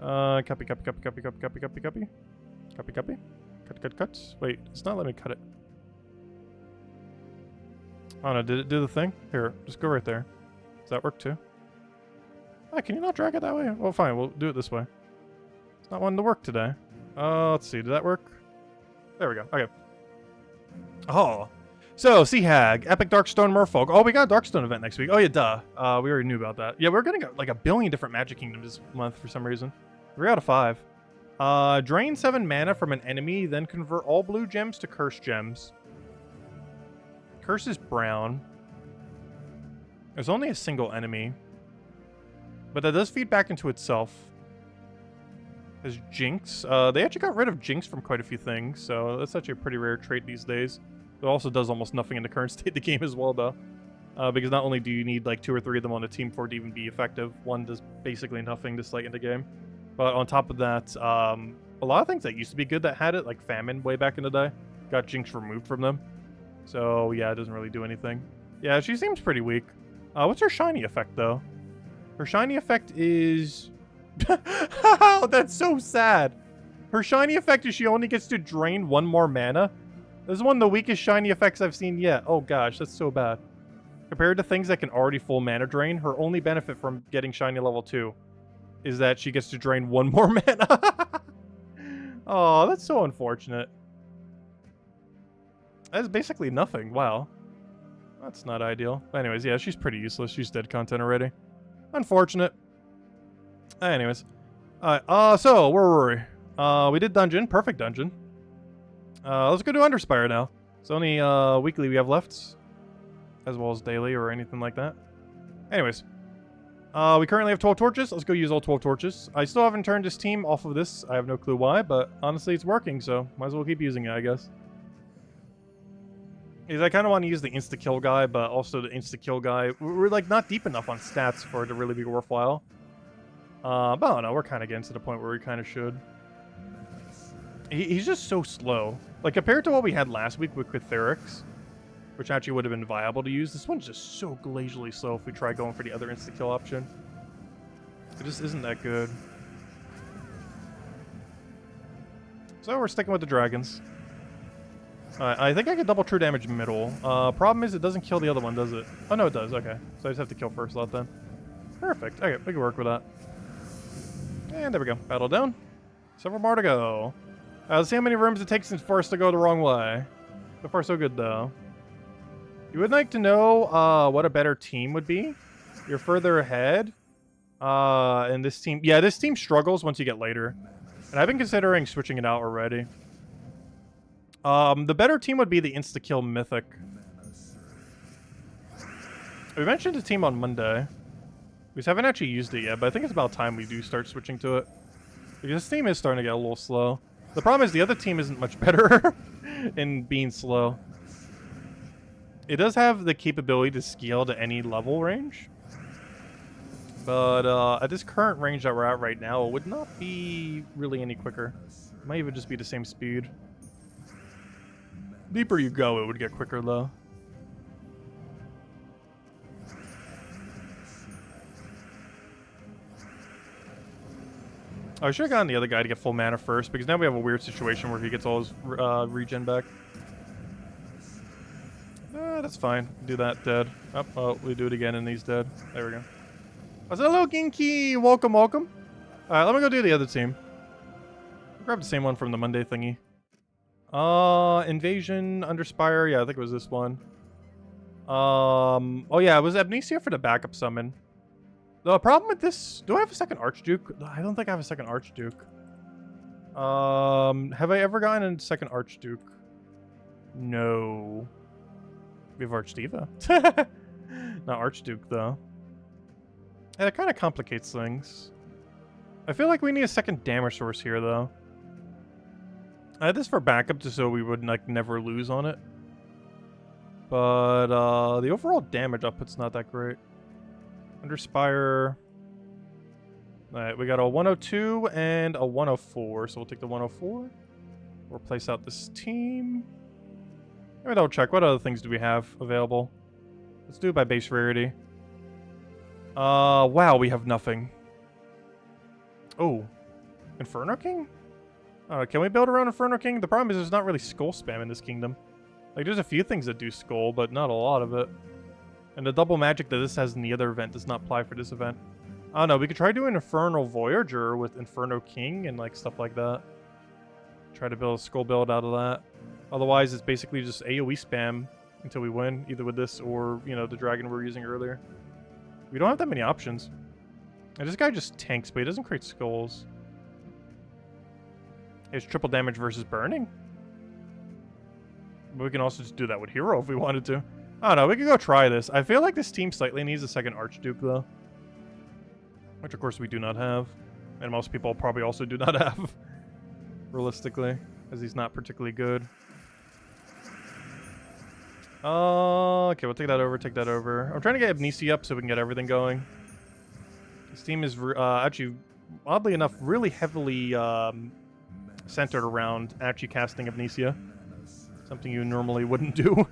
Copy. Copy. Cut. Wait, it's not letting me cut it. Oh no, did it do the thing? Here, just go right there. Does that work too? Ah, can you not drag it that way? Well, fine, we'll do it this way. It's not wanting to work today. Let's see, did that work? There we go, okay. Oh. So, Sea Hag, Epic Darkstone Merfolk. Oh, we got a Darkstone event next week. Oh yeah, duh. We already knew about that. Yeah, we're getting like a billion different Magic Kingdoms this month for some reason. 3 out of 5. Drain 7 mana from an enemy, then convert all blue gems to cursed gems. Curse is brown. There's only a single enemy. But that does feed back into itself. There's Jinx. They actually got rid of Jinx from quite a few things, so that's actually a pretty rare trait these days. It also does almost nothing in the current state of the game as well, though. Because not only do you need like 2 or 3 of them on a team for it to even be effective, one does basically nothing to slate in the game. But on top of that, a lot of things that used to be good that had it, like Famine way back in the day, got Jinx removed from them. So yeah, it doesn't really do anything. Yeah, she seems pretty weak. What's her shiny effect, though? Her shiny effect is... Oh, that's so sad. Her shiny effect is she only gets to drain 1 more mana. This is one of the weakest shiny effects I've seen yet. Oh gosh, that's so bad. Compared to things that can already full mana drain, her only benefit from getting shiny level 2 is that she gets to drain 1 more mana. Oh, that's so unfortunate. That's basically nothing. Wow. That's not ideal. Anyways, yeah, she's pretty useless. She's dead content already. Unfortunate. Anyways. Alright, so, where were we? We did dungeon. Perfect dungeon. Let's go do Underspire now. It's only, weekly we have left. As well as daily or anything like that. Anyways. We currently have 12 torches. Let's go use all 12 torches. I still haven't turned this team off of this. I have no clue why, but honestly, it's working, so might as well keep using it, I guess. Because I kind of want to use the insta-kill guy, but also the insta-kill guy, we're, like, not deep enough on stats for it to really be worthwhile. But I don't know, we're kind of getting to the point where we kind of should. He's just so slow. Like, compared to what we had last week with Ctherics, which actually would have been viable to use, this one's just so glacially slow if we try going for the other insta-kill option. It just isn't that good. So we're sticking with the dragons. I think I can double true damage middle. Problem is it doesn't kill the other one, does it? Oh, no, it does. Okay. So I just have to kill first slot then. Perfect. Okay, we can work with that. And there we go. Battle down. Several more to go. Let's see how many rooms it takes for us to go the wrong way. So far, so good, though. You would like to know what a better team would be? You're further ahead. And this team... Yeah, this team struggles once you get later. And I've been considering switching it out already. The better team would be the insta-kill mythic. We mentioned the team on Monday. We just haven't actually used it yet, but I think it's about time we do start switching to it. Because this team is starting to get a little slow. The problem is the other team isn't much better in being slow. It does have the capability to scale to any level range. But at this current range that we're at right now, it would not be really any quicker. It might even just be the same speed. Deeper you go, it would get quicker though. I should have gotten the other guy to get full mana first, because now we have a weird situation where he gets all his regen back. That's fine. Do that, dead. Oh, we do it again and he's dead. There we go. Hello, Ginky! Welcome, welcome. Alright, let me go do the other team. Grab the same one from the Monday thingy. Invasion, Underspire. Yeah, I think it was this one. Oh yeah, it was Amnesia for the backup summon. The problem with this... Do I have a second Archduke? I don't think I have a second Archduke. Have I ever gotten a second Archduke? No. We have Archdiva. Not Archduke, though. Yeah, that kind of complicates things. I feel like we need a second damage source here, though. I had this for backup just so we would, like, never lose on it. But, the overall damage output's not that great. Underspire. Alright, we got a 102 and a 104, so we'll take the 104. We'll place out this team. Let me double check. What other things do we have available? Let's do it by base rarity. Wow, we have nothing. Oh. Inferno King? Can we build around Inferno King? The problem is there's not really skull spam in this kingdom. Like, there's a few things that do skull, but not a lot of it. And the double magic that this has in the other event does not apply for this event. I don't know, we could try doing Infernal Voyager with Inferno King and, like, stuff like that. Try to build a skull build out of that. Otherwise, it's basically just AoE spam until we win, either with this or, you know, the dragon we were using earlier. We don't have that many options. And this guy just tanks, but he doesn't create skulls. It's triple damage versus burning. But we can also just do that with hero if we wanted to. I don't know, we could go try this. I feel like this team slightly needs a second Archduke, though. Which, of course, we do not have. And most people probably also do not have. Realistically. Because he's not particularly good. Okay, we'll take that over, take that over. I'm trying to get Amnesia up so we can get everything going. This team is actually, oddly enough, really heavily centered around actually casting Amnesia. Something you normally wouldn't do.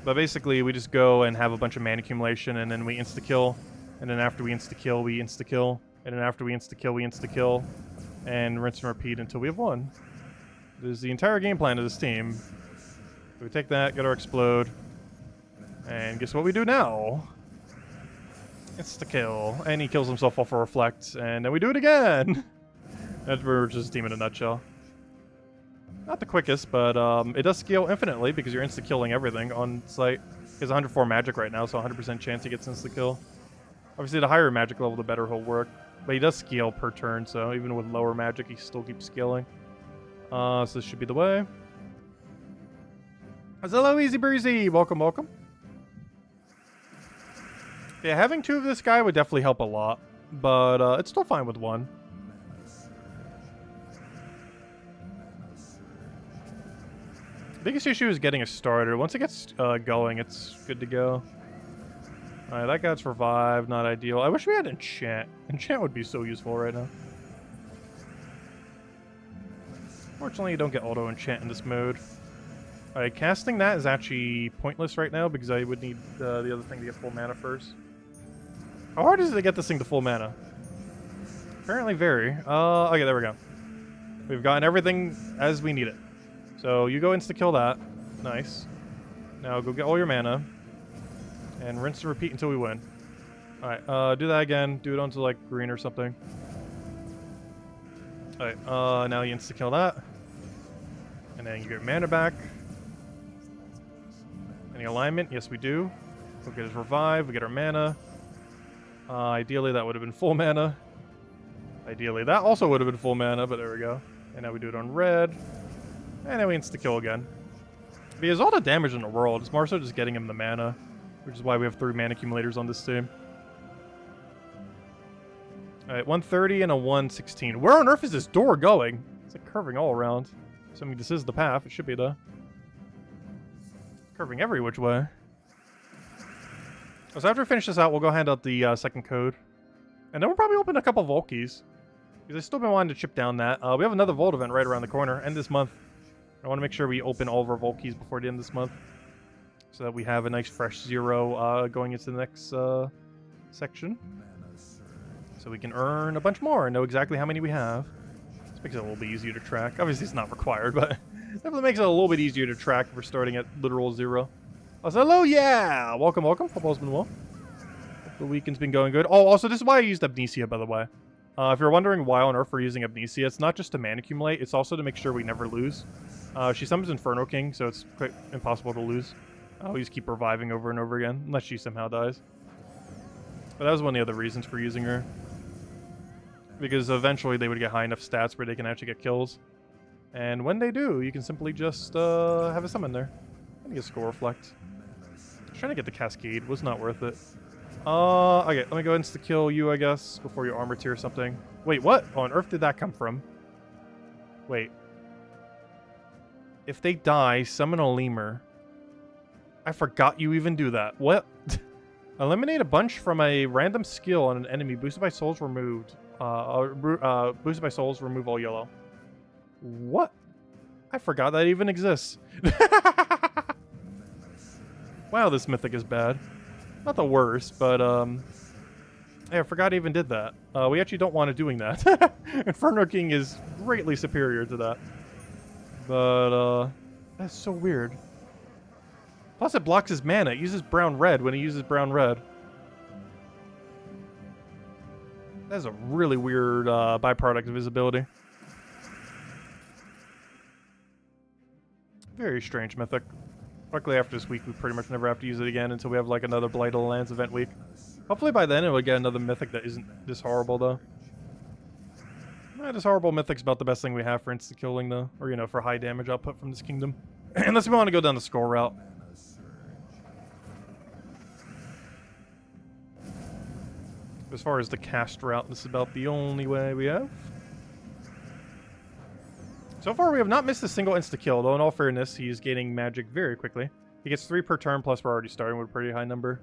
But basically, we just go and have a bunch of mana accumulation, and then we insta-kill. And then after we insta-kill, we insta-kill. And then after we insta-kill, we insta-kill. And rinse and repeat until we have won. This is the entire game plan of this team. So we take that, get our explode. And guess what we do now? Insta-kill. And he kills himself off for reflect. And then we do it again! That's pretty much this team in a nutshell. Not the quickest, but it does scale infinitely because you're insta-killing everything on site. He has 104 magic right now, so 100% chance he gets insta-kill. Obviously, the higher magic level, the better he'll work. But he does scale per turn, so even with lower magic, he still keeps scaling. So this should be the way. Hello, Easy Breezy! Welcome, welcome. Yeah, having 2 of this guy would definitely help a lot. But it's still fine with 1. Biggest issue is getting a starter. Once it gets going, it's good to go. Alright, that guy's revived, not ideal. I wish we had enchant. Enchant would be so useful right now. Fortunately, you don't get auto enchant in this mode. Alright, casting that is actually pointless right now because I would need the other thing to get full mana first. How hard is it to get this thing to full mana? Apparently very. Okay, there we go. We've gotten everything as we need it. So you go insta-kill that. Nice. Now go get all your mana. And rinse and repeat until we win. Alright, do that again. Do it onto, like, green or something. Alright, now you insta-kill that. And then you get mana back. Any alignment? Yes, we do. We'll get his revive. We get our mana. Ideally, that would have been full mana. Ideally, that also would have been full mana, but there we go. And now we do it on red. And then we insta-kill again. But he has all the damage in the world. It's more so just getting him the mana. Which is why we have 3 mana accumulators on this team. Alright, 130 and a 116. Where on earth is this door going? It's like curving all around. So I mean, this is the path. It should be the... curving every which way. So after we finish this out, we'll go hand out the second code. And then we'll probably open a couple Vault keys. Because I've still been wanting to chip down that. We have another Vault event right around the corner. End this month. I want to make sure we open all of our Vault keys before the end of this month. So that we have a nice fresh 0 going into the next section. So we can earn a bunch more and know exactly how many we have. This makes it a little bit easier to track. Obviously it's not required, but definitely makes it a little bit easier to track if we're starting at literal 0. Oh, so hello, yeah! Welcome, welcome. Hope all's been well. Hope the weekend's been going good. Oh, also, this is why I used Amnesia, by the way. If you're wondering why on earth we're using Amnesia, it's not just to mana accumulate, it's also to make sure we never lose. She summons Inferno King, so it's quite impossible to lose. We just keep reviving over and over again, unless she somehow dies. But that was one of the other reasons for using her. Because eventually they would get high enough stats where they can actually get kills. And when they do, you can simply just have a summon there. And get Skull Reflect. I was trying to get the Cascade, was not worth it. Okay, let me go insta-kill you, I guess, before you armor tier something. Wait, what on earth did that come from? Wait. If they die, summon a lemur. I forgot you even do that. What? Eliminate a bunch from a random skill on an enemy boosted by souls removed. Boosted by souls, remove all yellow. What? I forgot that even exists. Wow, this mythic is bad. Not the worst, but yeah, I forgot I even did that. We actually don't want to doing that. Inferno King is greatly superior to that. But that's so weird. Plus it blocks his mana. It uses brown-red when he uses brown-red. That's a really weird byproduct of his ability. Very strange mythic. Luckily after this week we pretty much never have to use it again until we have like another Blight of the Lands event week. Hopefully by then it will get another mythic that isn't this horrible though. This horrible mythic's about the best thing we have for insta-killing though. Or you know, for high damage output from this kingdom. Unless we want to go down the skull route. As far as the cast route, this is about the only way we have. So far, we have not missed a single insta-kill, though in all fairness, he is gaining magic very quickly. He gets 3 per turn, plus we're already starting with a pretty high number.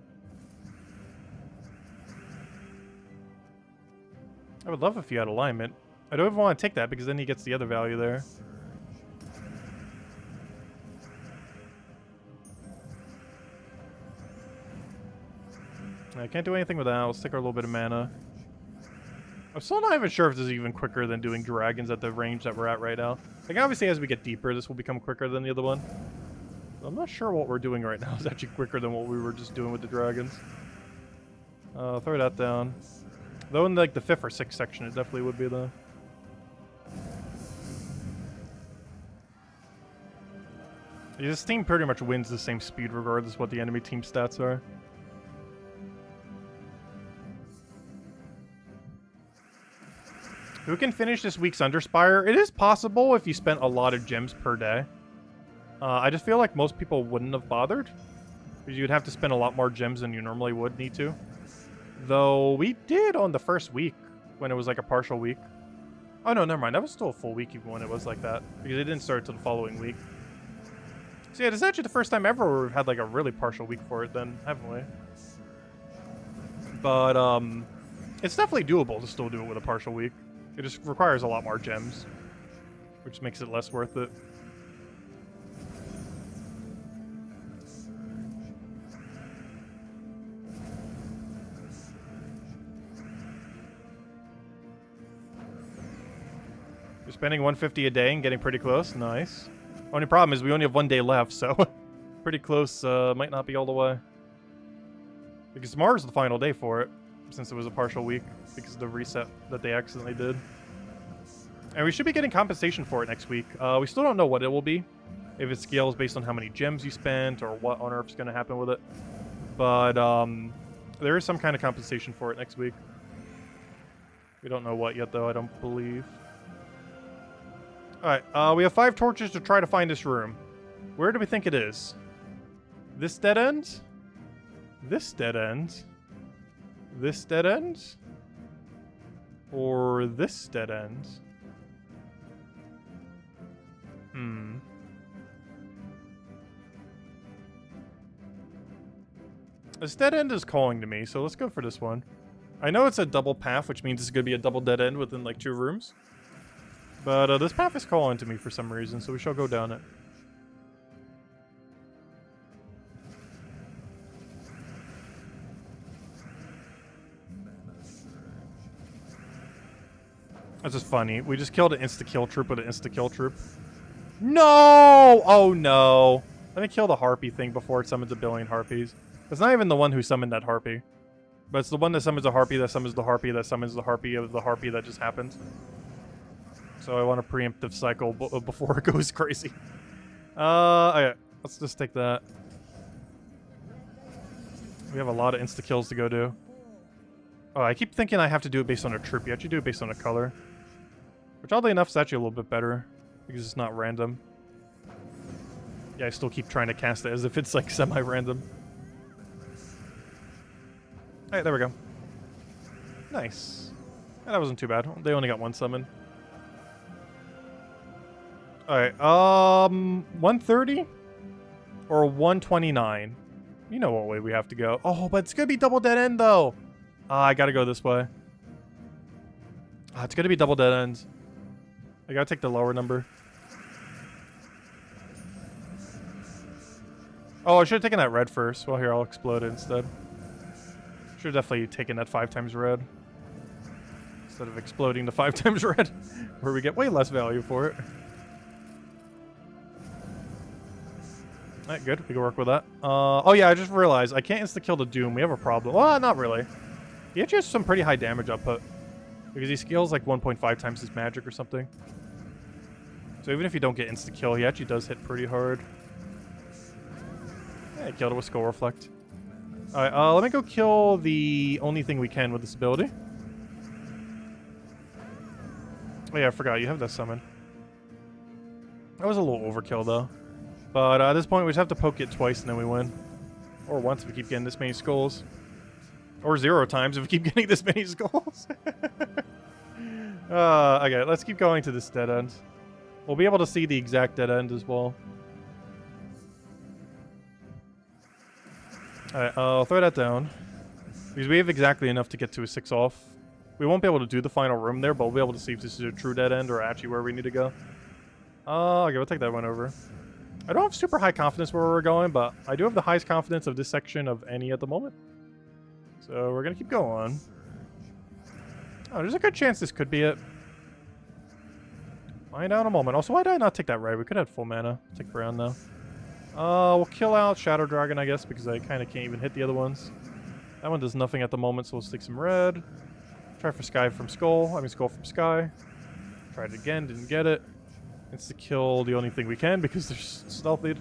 I would love if he had alignment. I don't even want to take that, because then he gets the other value there. I can't do anything with that. Let's take our little bit of mana. I'm still not even sure if this is even quicker than doing dragons at the range that we're at right now. Like, obviously, as we get deeper, this will become quicker than the other one. I'm not sure what we're doing right now is actually quicker than what we were just doing with the dragons. Throw that down. Though in, like, the 5th or 6th section, it definitely would be, though. This team pretty much wins the same speed regardless of what the enemy team stats are. Who can finish this week's Underspire? It is possible if you spent a lot of gems per day. I just feel like most people wouldn't have bothered, because you'd have to spend a lot more gems than you normally would need to. Though we did on the first week, when it was like a partial week. Oh no, never mind. That was still a full week even when it was like that, because it didn't start until the following week. So yeah, this is actually the first time ever where we've had like a really partial week for it then, haven't we? But it's definitely doable to still do it with a partial week. It just requires a lot more gems, which makes it less worth it. You're spending 150 a day and getting pretty close. Nice. Only problem is we only have 1 day left, so pretty close. Might not be all the way. Because tomorrow's the final day for it, since it was a partial week, because of the reset that they accidentally did. And we should be getting compensation for it next week. We still don't know what it will be. If it scales based on how many gems you spent, or what on Earth's going to happen with it. But there is some kind of compensation for it next week. We don't know what yet, though, I don't believe. Alright, we have 5 torches to try to find this room. Where do we think it is? This dead end? This dead end? This dead end? Or this dead end? This dead end is calling to me, so let's go for this one. I know it's a double path, which means it's going to be a double dead end within like 2 rooms. But this path is calling to me for some reason, so we shall go down it. That's just funny. We just killed an insta-kill troop with an insta-kill troop. No! Oh no. Let me kill the harpy thing before it summons a billion harpies. It's not even the one who summoned that harpy. But it's the one that summons a harpy that summons the harpy that summons the harpy of the harpy that just happened. So I want a preemptive cycle before it goes crazy. Okay. Let's just take that. We have a lot of insta-kills to go do. Oh, I keep thinking I have to do it based on a troop. You actually do it based on a color. Which, oddly enough, is actually a little bit better. Because it's not random. Yeah, I still keep trying to cast it as if it's, like, semi-random. Alright, there we go. Nice. Yeah, that wasn't too bad. They only got 1 summon. Alright, 130? Or 129? You know what way we have to go. Oh, but it's gonna be double dead end, though! I gotta go this way. It's gonna be double dead end. I gotta take the lower number. Oh, I should have taken that red first. Well, here, I'll explode it instead. Should have definitely taken that 5 times red. Instead of exploding the 5 times red. Where we get way less value for it. Alright, good. We can work with that. Oh yeah, I just realized I can't insta-kill the Doom. We have a problem. Well, not really. He actually has some pretty high damage output. Because he scales like 1.5 times his magic or something. So even if you don't get insta-kill, he actually does hit pretty hard. Yeah, I killed it with Skull Reflect. Alright, let me go kill the only thing we can with this ability. Oh yeah, I forgot. You have that summon. That was a little overkill, though. But at this point, we just have to poke it twice and then we win. Or once if we keep getting this many skulls. Or 0 times if we keep getting this many skulls. Okay, let's keep going to this dead end. We'll be able to see the exact dead end as well. Alright, I'll throw that down. Because we have exactly enough to get to a 6 off. We won't be able to do the final room there, but we'll be able to see if this is a true dead end or actually where we need to go. Okay, we'll take that one over. I don't have super high confidence where we're going, but I do have the highest confidence of this section of any at the moment. So we're going to keep going. Oh, there's a good chance this could be it. Find out in a moment. Also, why did I not take that red? We could have full mana. Take brown, though. We'll kill out Shadow Dragon, I guess, because I kind of can't even hit the other ones. That one does nothing at the moment, so we'll stick some red. Try for Sky from Skull. I mean, Skull from Sky. Tried it again, didn't get it. It's to kill the only thing we can because they're stealthied.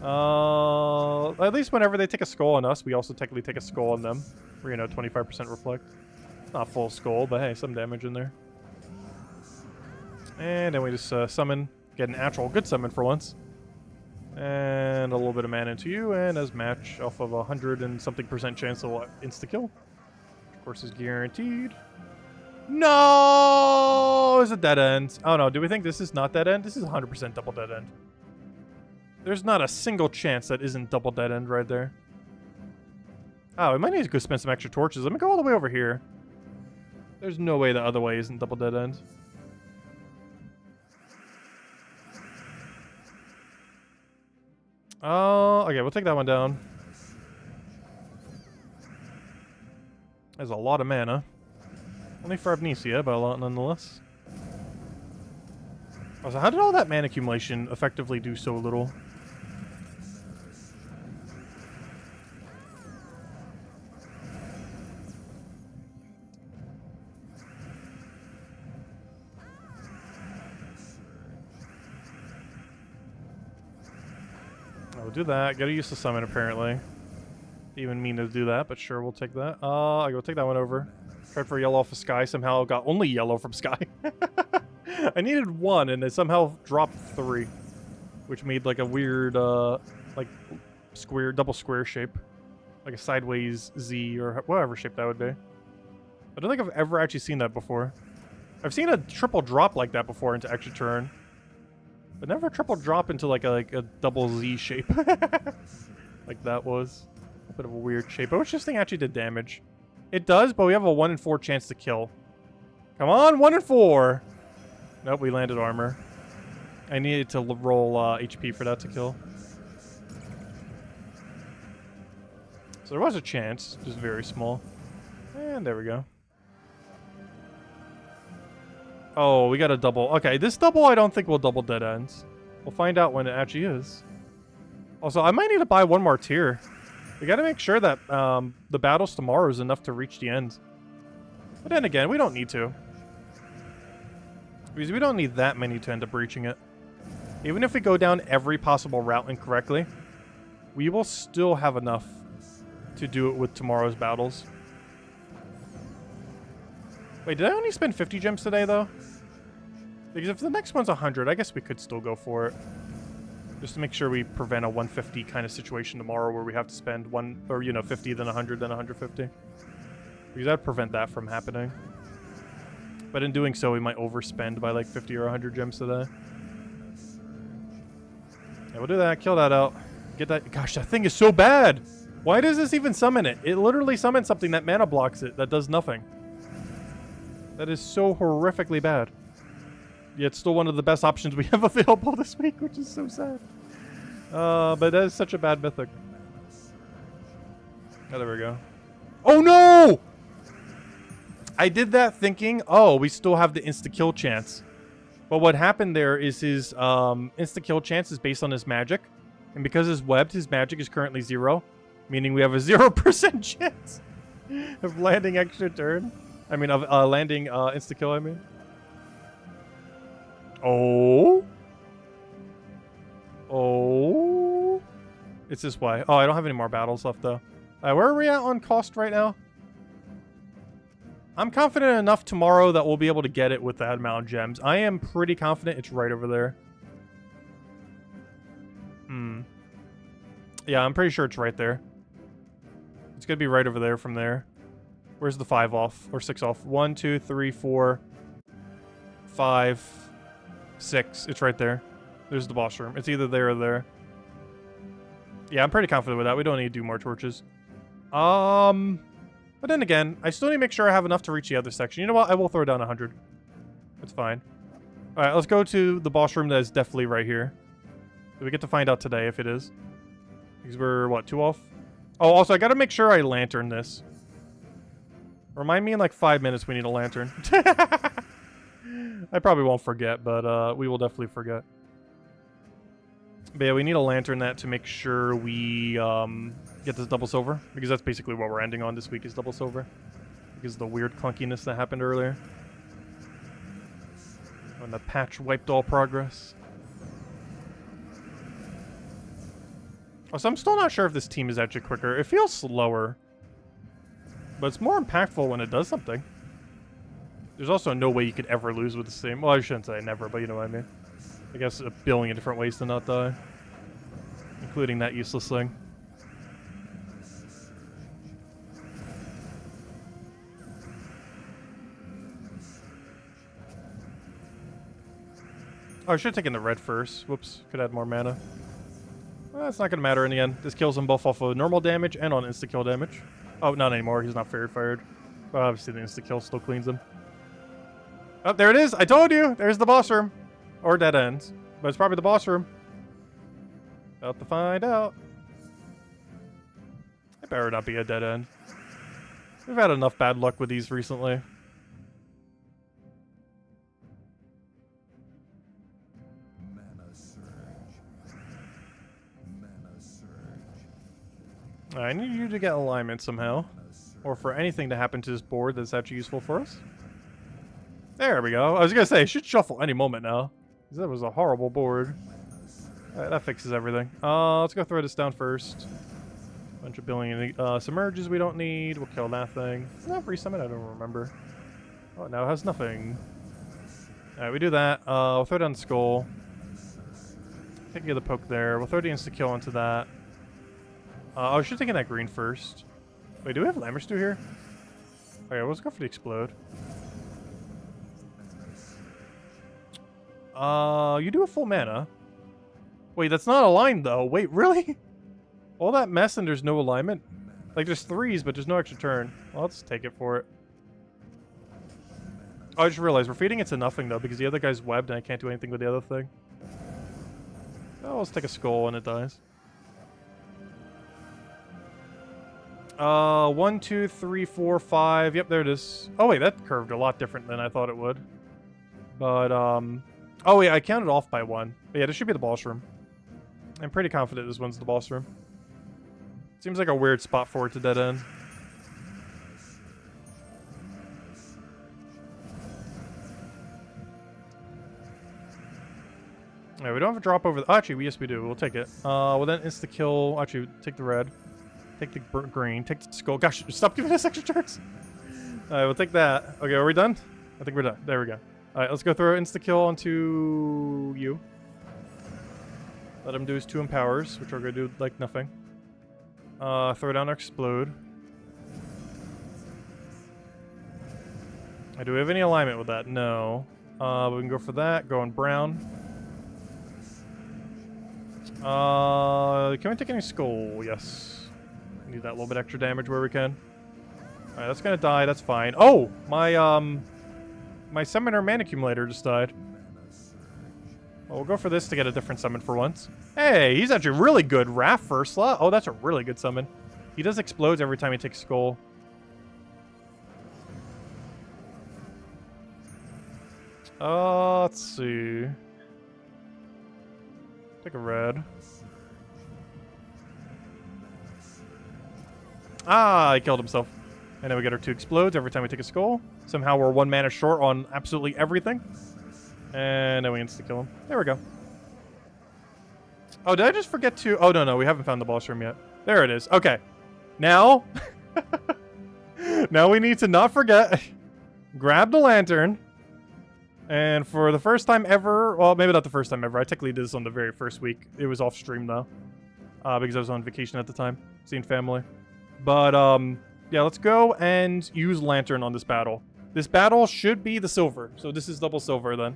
At least whenever they take a skull on us, we also technically take a skull on them. For, you know, 25% reflect. Not full skull, but hey, some damage in there. And then we just summon. Get an actual good summon for once. And a little bit of mana into you, and as match off of 100 and something % chance of insta-kill. Of course is guaranteed. No! It's a dead end. Oh no, do we think this is not dead end? This is 100% double dead end. There's not a single chance that isn't double dead end right there. Oh, we might need to go spend some extra torches. Let me go all the way over here. There's no way the other way isn't double dead end. Okay, we'll take that one down. There's a lot of mana. Only for Amnesia, but a lot nonetheless. Also, how did all that mana accumulation effectively do so little? We'll do that. Gotta use the summon, apparently. Didn't even mean to do that, but sure, we'll take that. I'll go take that one over. Tried for yellow off of Sky, somehow got only yellow from Sky. I needed one, and it somehow dropped 3. Which made like a weird, like, square, double square shape. Like a sideways Z, or whatever shape that would be. I don't think I've ever actually seen that before. I've seen a triple drop like that before into extra turn. But never a triple drop into like a double Z shape. Like that was. A bit of a weird shape. I wish this thing actually did damage. It does, but we have a 1 in 4 chance to kill. Come on, 1 in 4! Nope, we landed armor. I needed to roll HP for that to kill. So there was a chance, just very small. And there we go. Oh, we got a double. Okay, this double I don't think will double dead ends. We'll find out when it actually is. Also, I might need to buy one more tier. We gotta make sure that the battles tomorrow is enough to reach the end. But then again, we don't need to. Because we don't need that many to end up reaching it. Even if we go down every possible route incorrectly, we will still have enough to do it with tomorrow's battles. Wait, did I only spend 50 gems today, though? Because if the next one's 100, I guess we could still go for it. Just to make sure we prevent a 150 kind of situation tomorrow where we have to spend 50, then 100, then 150. Because that'd prevent that from happening. But in doing so, we might overspend by like 50 or 100 gems today. Yeah, we'll do that. Kill that out. Get that. Gosh, that thing is so bad. Why does this even summon it? It literally summons something that mana blocks it, that does nothing. That is so horrifically bad. Yet it's still one of the best options we have available this week, which is so sad. But that is such a bad mythic. Oh, there we go. Oh no! I did that thinking, oh, we still have the insta-kill chance. But what happened there is his insta-kill chance is based on his magic. And because his webbed, his magic is currently 0. Meaning we have a 0% chance of landing extra turn. I mean, of landing insta-kill, I mean. Oh? Oh? It's this way. Oh, I don't have any more battles left, though. Where are we at on cost right now? I'm confident enough tomorrow that we'll be able to get it with that amount of gems. I am pretty confident it's right over there. Yeah, I'm pretty sure it's right there. It's gonna be right over there from there. Where's the 5 off? Or 6 off? 1, 2, 3, 4, 5, 6. It's right there. There's the boss room. It's either there or there. Yeah, I'm pretty confident with that. We don't need to do more torches. But then again, I still need to make sure I have enough to reach the other section. You know what? I will throw down 100. That's fine. Alright, let's go to the boss room that is definitely right here. Do we get to find out today if it is? Because we're, what, 2 off? Oh, also, I gotta make sure I lantern this. Remind me in like 5 minutes we need a lantern. I probably won't forget, but we will definitely forget. But yeah, we need a lantern that to make sure we get this double silver. Because that's basically what we're ending on this week is double silver. Because of the weird clunkiness that happened earlier. When the patch wiped all progress. So I'm still not sure if this team is actually quicker. It feels slower. But it's more impactful when it does something. There's also no way you could ever lose with the same... Well, I shouldn't say never, but you know what I mean. I guess a billion different ways to not die. Including that useless thing. Oh, I should have taken the red first. Whoops. Could add more mana. Well, it's not going to matter in the end. This kills him both off of normal damage and on insta-kill damage. Oh, not anymore. He's not fairy fired. But obviously the insta-kill still cleans him. Oh, there it is. I told you. There's the boss room. Or dead end. But it's probably the boss room. About to find out. It better not be a dead end. We've had enough bad luck with these recently. I need you to get alignment somehow. Or for anything to happen to this board that's actually useful for us. There we go. I was going to say, it should shuffle any moment now. Because that was a horrible board. Alright, that fixes everything. Let's go throw this down first. Bunch of billion submerges we don't need. We'll kill that thing. Does that have resummon? I don't remember. Oh, now it has nothing. Alright, we do that. We'll throw down the skull. Take the other poke there. We'll throw the insta-kill into that. I should have taken that green first. Wait, do we have Lammer Stew here? Okay, let's go for the explode. You do a full mana. Wait, that's not aligned though. Wait, really? All that mess and there's no alignment? Like there's threes, but there's no extra turn. Well, I'll just take it for it. Oh, I just realized we're feeding it to nothing though because the other guy's webbed and I can't do anything with the other thing. Oh, let's take a skull and it dies. 1, 2, 3, 4, 5. Yep, there it is. Oh wait, that curved a lot different than I thought it would. But oh wait, I counted off by 1. But yeah, this should be the boss room. I'm pretty confident this one's the boss room. Seems like a weird spot for it to dead end. Alright, we don't have a drop over. Oh, actually, yes, we do. We'll take it. We'll then insta kill. Actually, take the red. Take the green. Take the skull. Gosh, stop giving us extra turns. Alright, we'll take that. Okay, are we done? I think we're done. There we go. Alright, let's go throw insta kill onto you. Let him do his 2 empowers, which we're gonna do like nothing. Throw down our explode. Do we have any alignment with that? No. But we can go for that. Go on brown. Can we take any skull? Yes. Need that little bit extra damage where we can. Alright, that's gonna die. That's fine. Oh! My summoner mana accumulator just died. Well, we'll go for this to get a different summon for once. Hey, he's actually really good. Wrath first slot. Oh, that's a really good summon. He does explodes every time he takes skull. Let's see. Take a red. Ah, he killed himself. And then we get our 2 explodes every time we take a skull. Somehow we're 1 mana short on absolutely everything. And then we insta-kill him. There we go. Oh, did I just forget to... Oh, no, we haven't found the boss room yet. There it is. Okay. Now... now we need to not forget... grab the lantern. And for the first time ever... Well, maybe not the first time ever. I technically did this on the very first week. It was off stream, though. Because I was on vacation at the time. Seeing family. But, yeah, let's go and use lantern on this battle. This battle should be the silver. So this is double silver, then.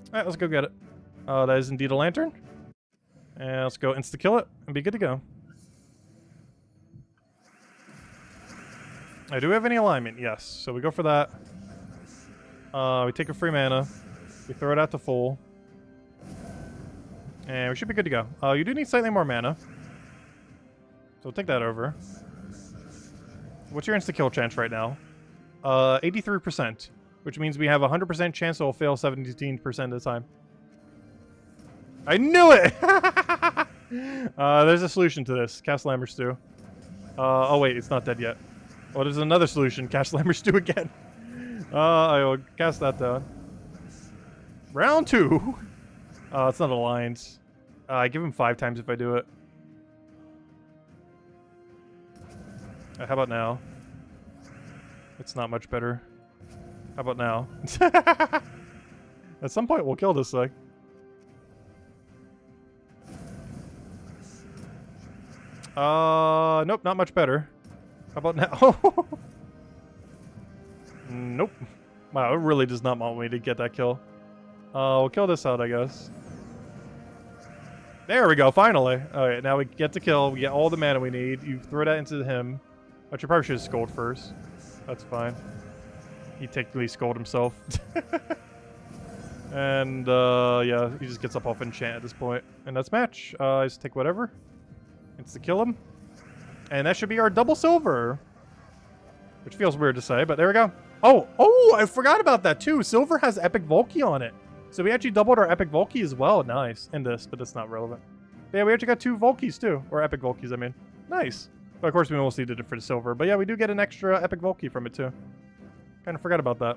Alright, let's go get it. That is indeed a lantern. And let's go insta-kill it and be good to go. Do we have any alignment? Yes. So we go for that. We take a free mana. We throw it out to full. And we should be good to go. You do need slightly more mana. So we'll take that over. What's your insta-kill chance right now? 83%. Which means we have a 100% chance it'll fail 17% of the time. I knew it! There's a solution to this. Cast Lammer Stew. Oh wait, it's not dead yet. Oh, there's another solution. Cast Lammer Stew again. I will cast that down. Round 2. It's not aligned. I give him 5 times if I do it. How about now? It's not much better. How about now? At some point, we'll kill this thing. Nope, not much better. How about now? Nope. Wow, it really does not want me to get that kill. We'll kill this out, I guess. There we go, finally. Alright, now we get to kill. We get all the mana we need. You throw that into him. But you probably should have scold first. That's fine. He technically scold himself. And, yeah, he just gets up off enchant at this point. And that's match. I just take whatever. It's to kill him. And that should be our double silver. Which feels weird to say, but there we go. Oh, I forgot about that too. Silver has Epic Volkey on it. So we actually doubled our Epic Volkey as well. Nice. In this, but it's not relevant. But yeah, we actually got 2 Volkeys too. Or Epic Volkeys, I mean. Nice. But of course, we mostly did it for the silver. But yeah, we do get an extra Epic Volkey from it too. Kind of forgot about that.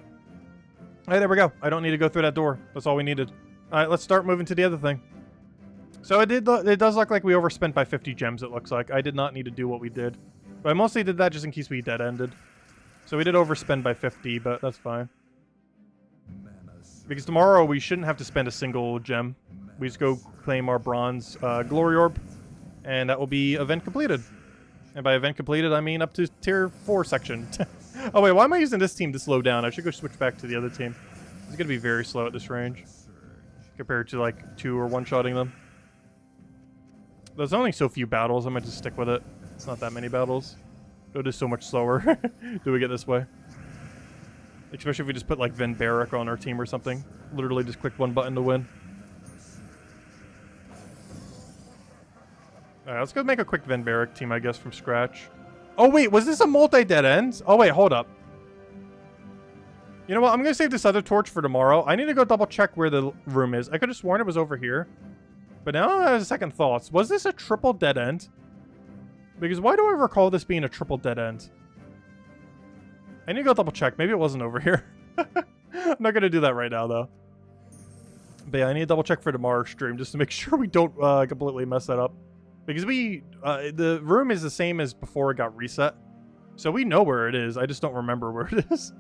Hey, there we go. I don't need to go through that door. That's all we needed. All right, let's start moving to the other thing. So it does look like we overspent by 50 gems, it looks like. I did not need to do what we did. But I mostly did that just in case we dead-ended. So we did overspend by 50, but that's fine. Because tomorrow we shouldn't have to spend a single gem. We just go claim our bronze glory orb. And that will be event completed. And by event completed, I mean up to tier 4 section. Oh wait, why am I using this team to slow down? I should go switch back to the other team. It's going to be very slow at this range. Compared to like 2 or 1-shotting them. There's only so few battles, I might just stick with it. It's not that many battles. It is so much slower. Do we get this way? Especially if we just put like Van Barrack on our team or something. Literally just click one button to win. Alright, let's go make a quick Van Barrack team, I guess, from scratch. Oh wait, was this a multi-dead end? Oh wait, hold up. You know what, I'm gonna save this other torch for tomorrow. I need to go double check where the room is. I could have sworn it was over here. But now I have second thoughts. Was this a triple dead end? Because why do I recall this being a triple dead end? I need to go double check. Maybe it wasn't over here. I'm not going to do that right now, though. But yeah, I need to double check for tomorrow's stream just to make sure we don't completely mess that up. Because the room is the same as before it got reset. So we know where it is. I just don't remember where it is.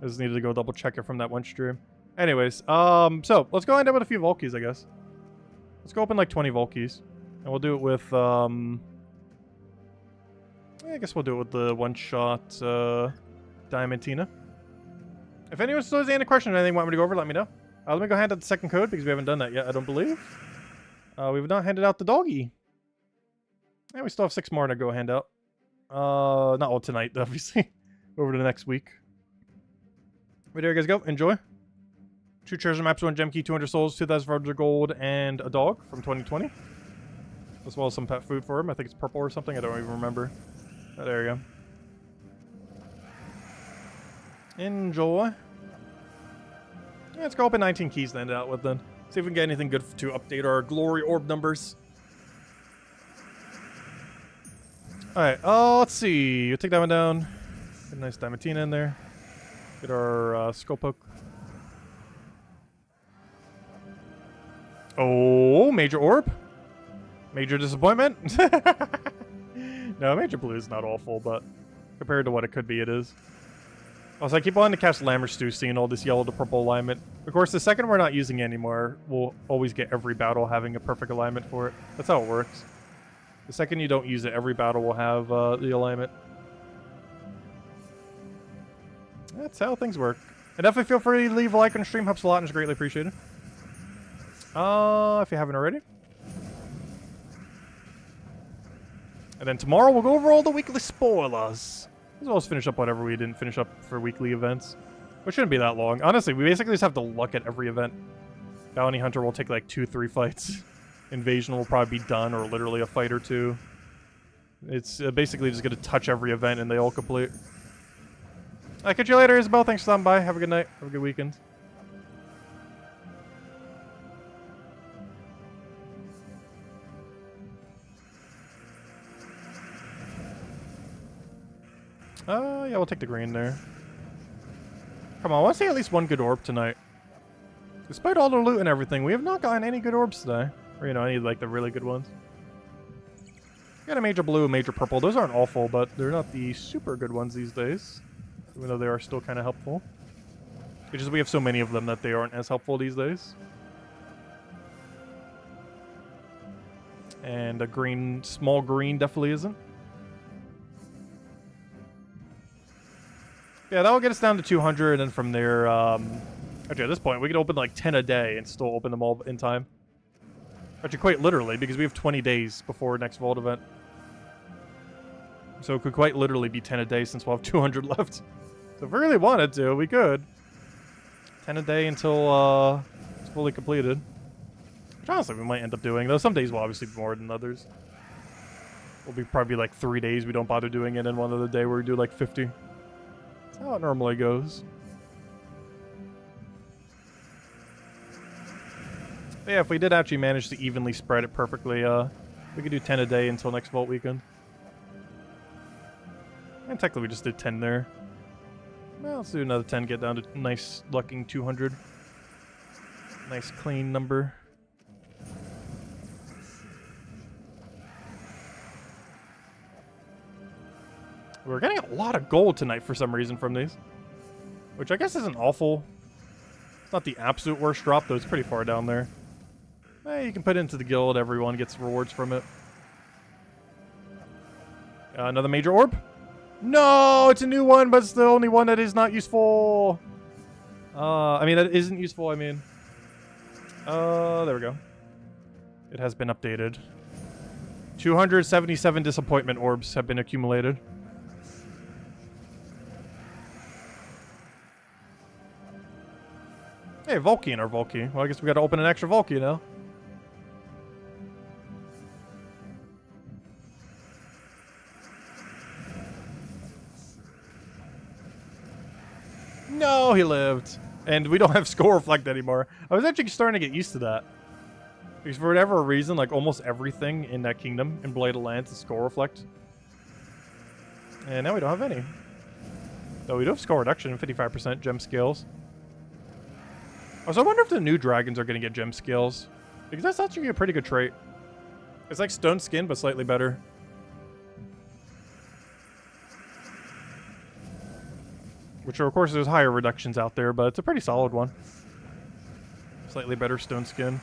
I just needed to go double check it from that one stream. Anyways, so let's go end up with a few Volkeys, I guess. Let's go open like 20 Volkeys. And we'll do it with, I guess we'll do it with the one-shot, Diamantina. If anyone still has any questions or anything you want me to go over, let me know. Let me go hand out the second code because we haven't done that yet, I don't believe. We've not handed out the doggy. And we still have 6 more to go hand out. Not all tonight, obviously. Over to the next week. But there you guys go. Enjoy. 2 treasure maps, 1 gem key, 200 souls, 2,500 gold, and a dog from 2020. As well as some pet food for him. I think it's purple or something. I don't even remember. Oh, there you go. Enjoy. Yeah, let's go open 19 keys to end it out with then. See if we can get anything good to update our glory orb numbers. Alright, let's see. We'll take that one down. Get a nice Diamantina in there. Get our skull poke. Oh, major orb. Major disappointment. No, major blue is not awful, but compared to what it could be, it is. Also, I keep wanting to cast Lammerstew, seeing all this yellow to purple alignment. Of course, the second we're not using it anymore, we'll always get every battle having a perfect alignment for it. That's how it works. The second you don't use it, every battle will have the alignment. That's how things work. And definitely feel free to leave a like on stream. Helps a lot and is greatly appreciated. If you haven't already. And then tomorrow we'll go over all the weekly spoilers. As well as finish up whatever we didn't finish up for weekly events. Which shouldn't be that long. Honestly, we basically just have to look at every event. Bounty Hunter will take like 2-3 fights. Invasion will probably be done, or literally a fight or 2. It's basically just going to touch every event and they all complete. I'll catch you later, Isabel. Thanks for stopping by. Have a good night. Have a good weekend. Yeah, we'll take the green there. Come on, I want to see at least 1 good orb tonight. Despite all the loot and everything, we have not gotten any good orbs today. Or, you know, any, like, the really good ones. Got a major blue, a major purple. Those aren't awful, but they're not the super good ones these days. Even though they are still kind of helpful. It's just we have so many of them that they aren't as helpful these days. And a green, small green definitely isn't. Yeah, that will get us down to 200, and then from there, actually at this point, we could open like 10 a day and still open them all in time. Actually, quite literally, because we have 20 days before next Vault event. So it could quite literally be 10 a day since we'll have 200 left. So if we really wanted to, we could. 10 a day until it's fully completed. Which honestly we might end up doing, though some days will obviously be more than others. Will be probably like 3 days we don't bother doing it, and one other day where we do like 50. That's how it normally goes. But yeah, if we did actually manage to evenly spread it perfectly, we could do 10 a day until next Vault weekend. And technically we just did 10 there. Well, let's do another 10, get down to nice lucking 200. Nice clean number. We're getting a lot of gold tonight for some reason from these. Which I guess isn't awful. It's not the absolute worst drop, though it's pretty far down there. You can put it into the guild, everyone gets rewards from it. Another major orb? No, it's a new one, but it's the only one that is not useful. I mean, that isn't useful, I mean. There we go. It has been updated. 277 disappointment orbs have been accumulated. Hey, Volkey or Volkey. Well, I guess we gotta open an extra Volkey now. No, he lived. And we don't have Skull Reflect anymore. I was actually starting to get used to that. Because for whatever reason, like almost everything in that kingdom in Blade of Lands is Skull Reflect. And now we don't have any. Though we do have Skull Reduction and 55% gem scales. Also, I wonder if the new dragons are going to get gem scales. Because that's actually a pretty good trait. It's like Stone Skin, but slightly better. Which, of course, there's higher reductions out there, but it's a pretty solid one. Slightly better Stone Skin.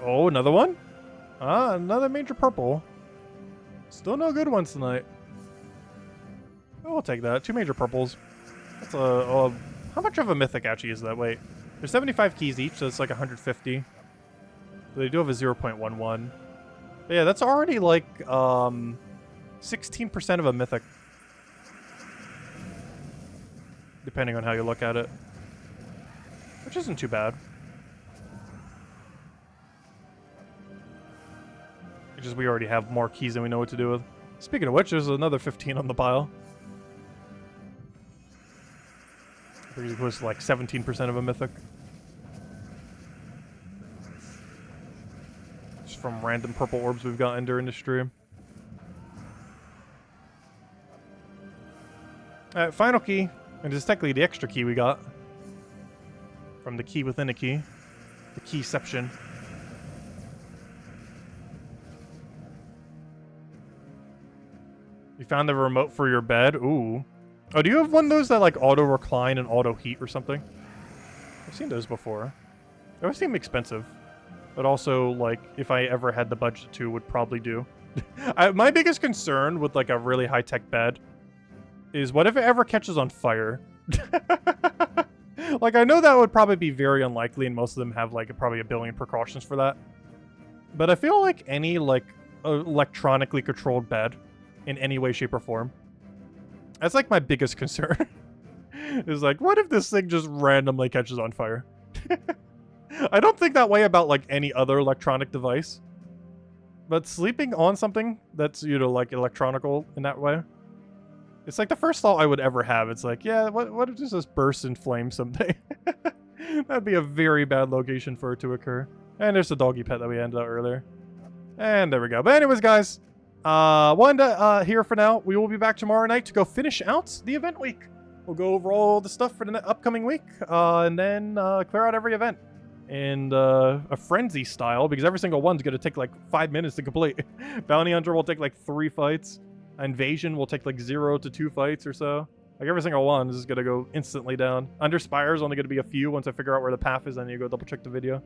Oh, another one? Ah, another major purple. Still no good ones tonight. Oh, we'll take that. 2 major purples. That's a how much of a mythic actually is that? Wait. There's 75 keys each, so it's like 150. But they do have a 0.11. But yeah, that's already like 16% of a mythic. Depending on how you look at it. Which isn't too bad. It's just we already have more keys than we know what to do with. Speaking of which, there's another 15 on the pile. Pretty close to like 17% of a mythic. Just from random purple orbs we've gotten during the stream. Alright, final key. And this is technically the extra key we got. From the key within a key. The keyception. You found the remote for your bed? Ooh. Oh, do you have one of those that like auto recline and auto heat or something? I've seen those before. They always seem expensive. But also, like, if I ever had the budget to, would probably do. My biggest concern with like a really high-tech bed is what if it ever catches on fire? Like, I know that would probably be very unlikely, and most of them have like probably a billion precautions for that. But I feel like any like electronically controlled bed in any way, shape, or form, that's like my biggest concern. Is like, what if this thing just randomly catches on fire? I don't think that way about like any other electronic device. But sleeping on something that's, you know, like electronical in that way, it's like the first thought I would ever have. It's like, yeah, what if this just bursts in flames someday? That'd be a very bad location for it to occur. And there's the doggy pet that we ended out earlier. And there we go. But anyways, guys, Here for now. We will be back tomorrow night to go finish out the event week. We'll go over all the stuff for the upcoming week, and then clear out every event in a frenzy style, because every single one's going to take like 5 minutes to complete. Bounty Hunter will take like 3 fights. Invasion will take like 0 to 2 fights or so. Like every single one is just going to go instantly down. Under Spire is only going to be a few. Once I figure out where the path is, then you go double check the video.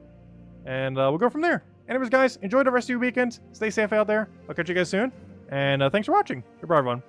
And we'll go from there. Anyways, guys, enjoy the rest of your weekend. Stay safe out there. I'll catch you guys soon. And thanks for watching. Goodbye, everyone.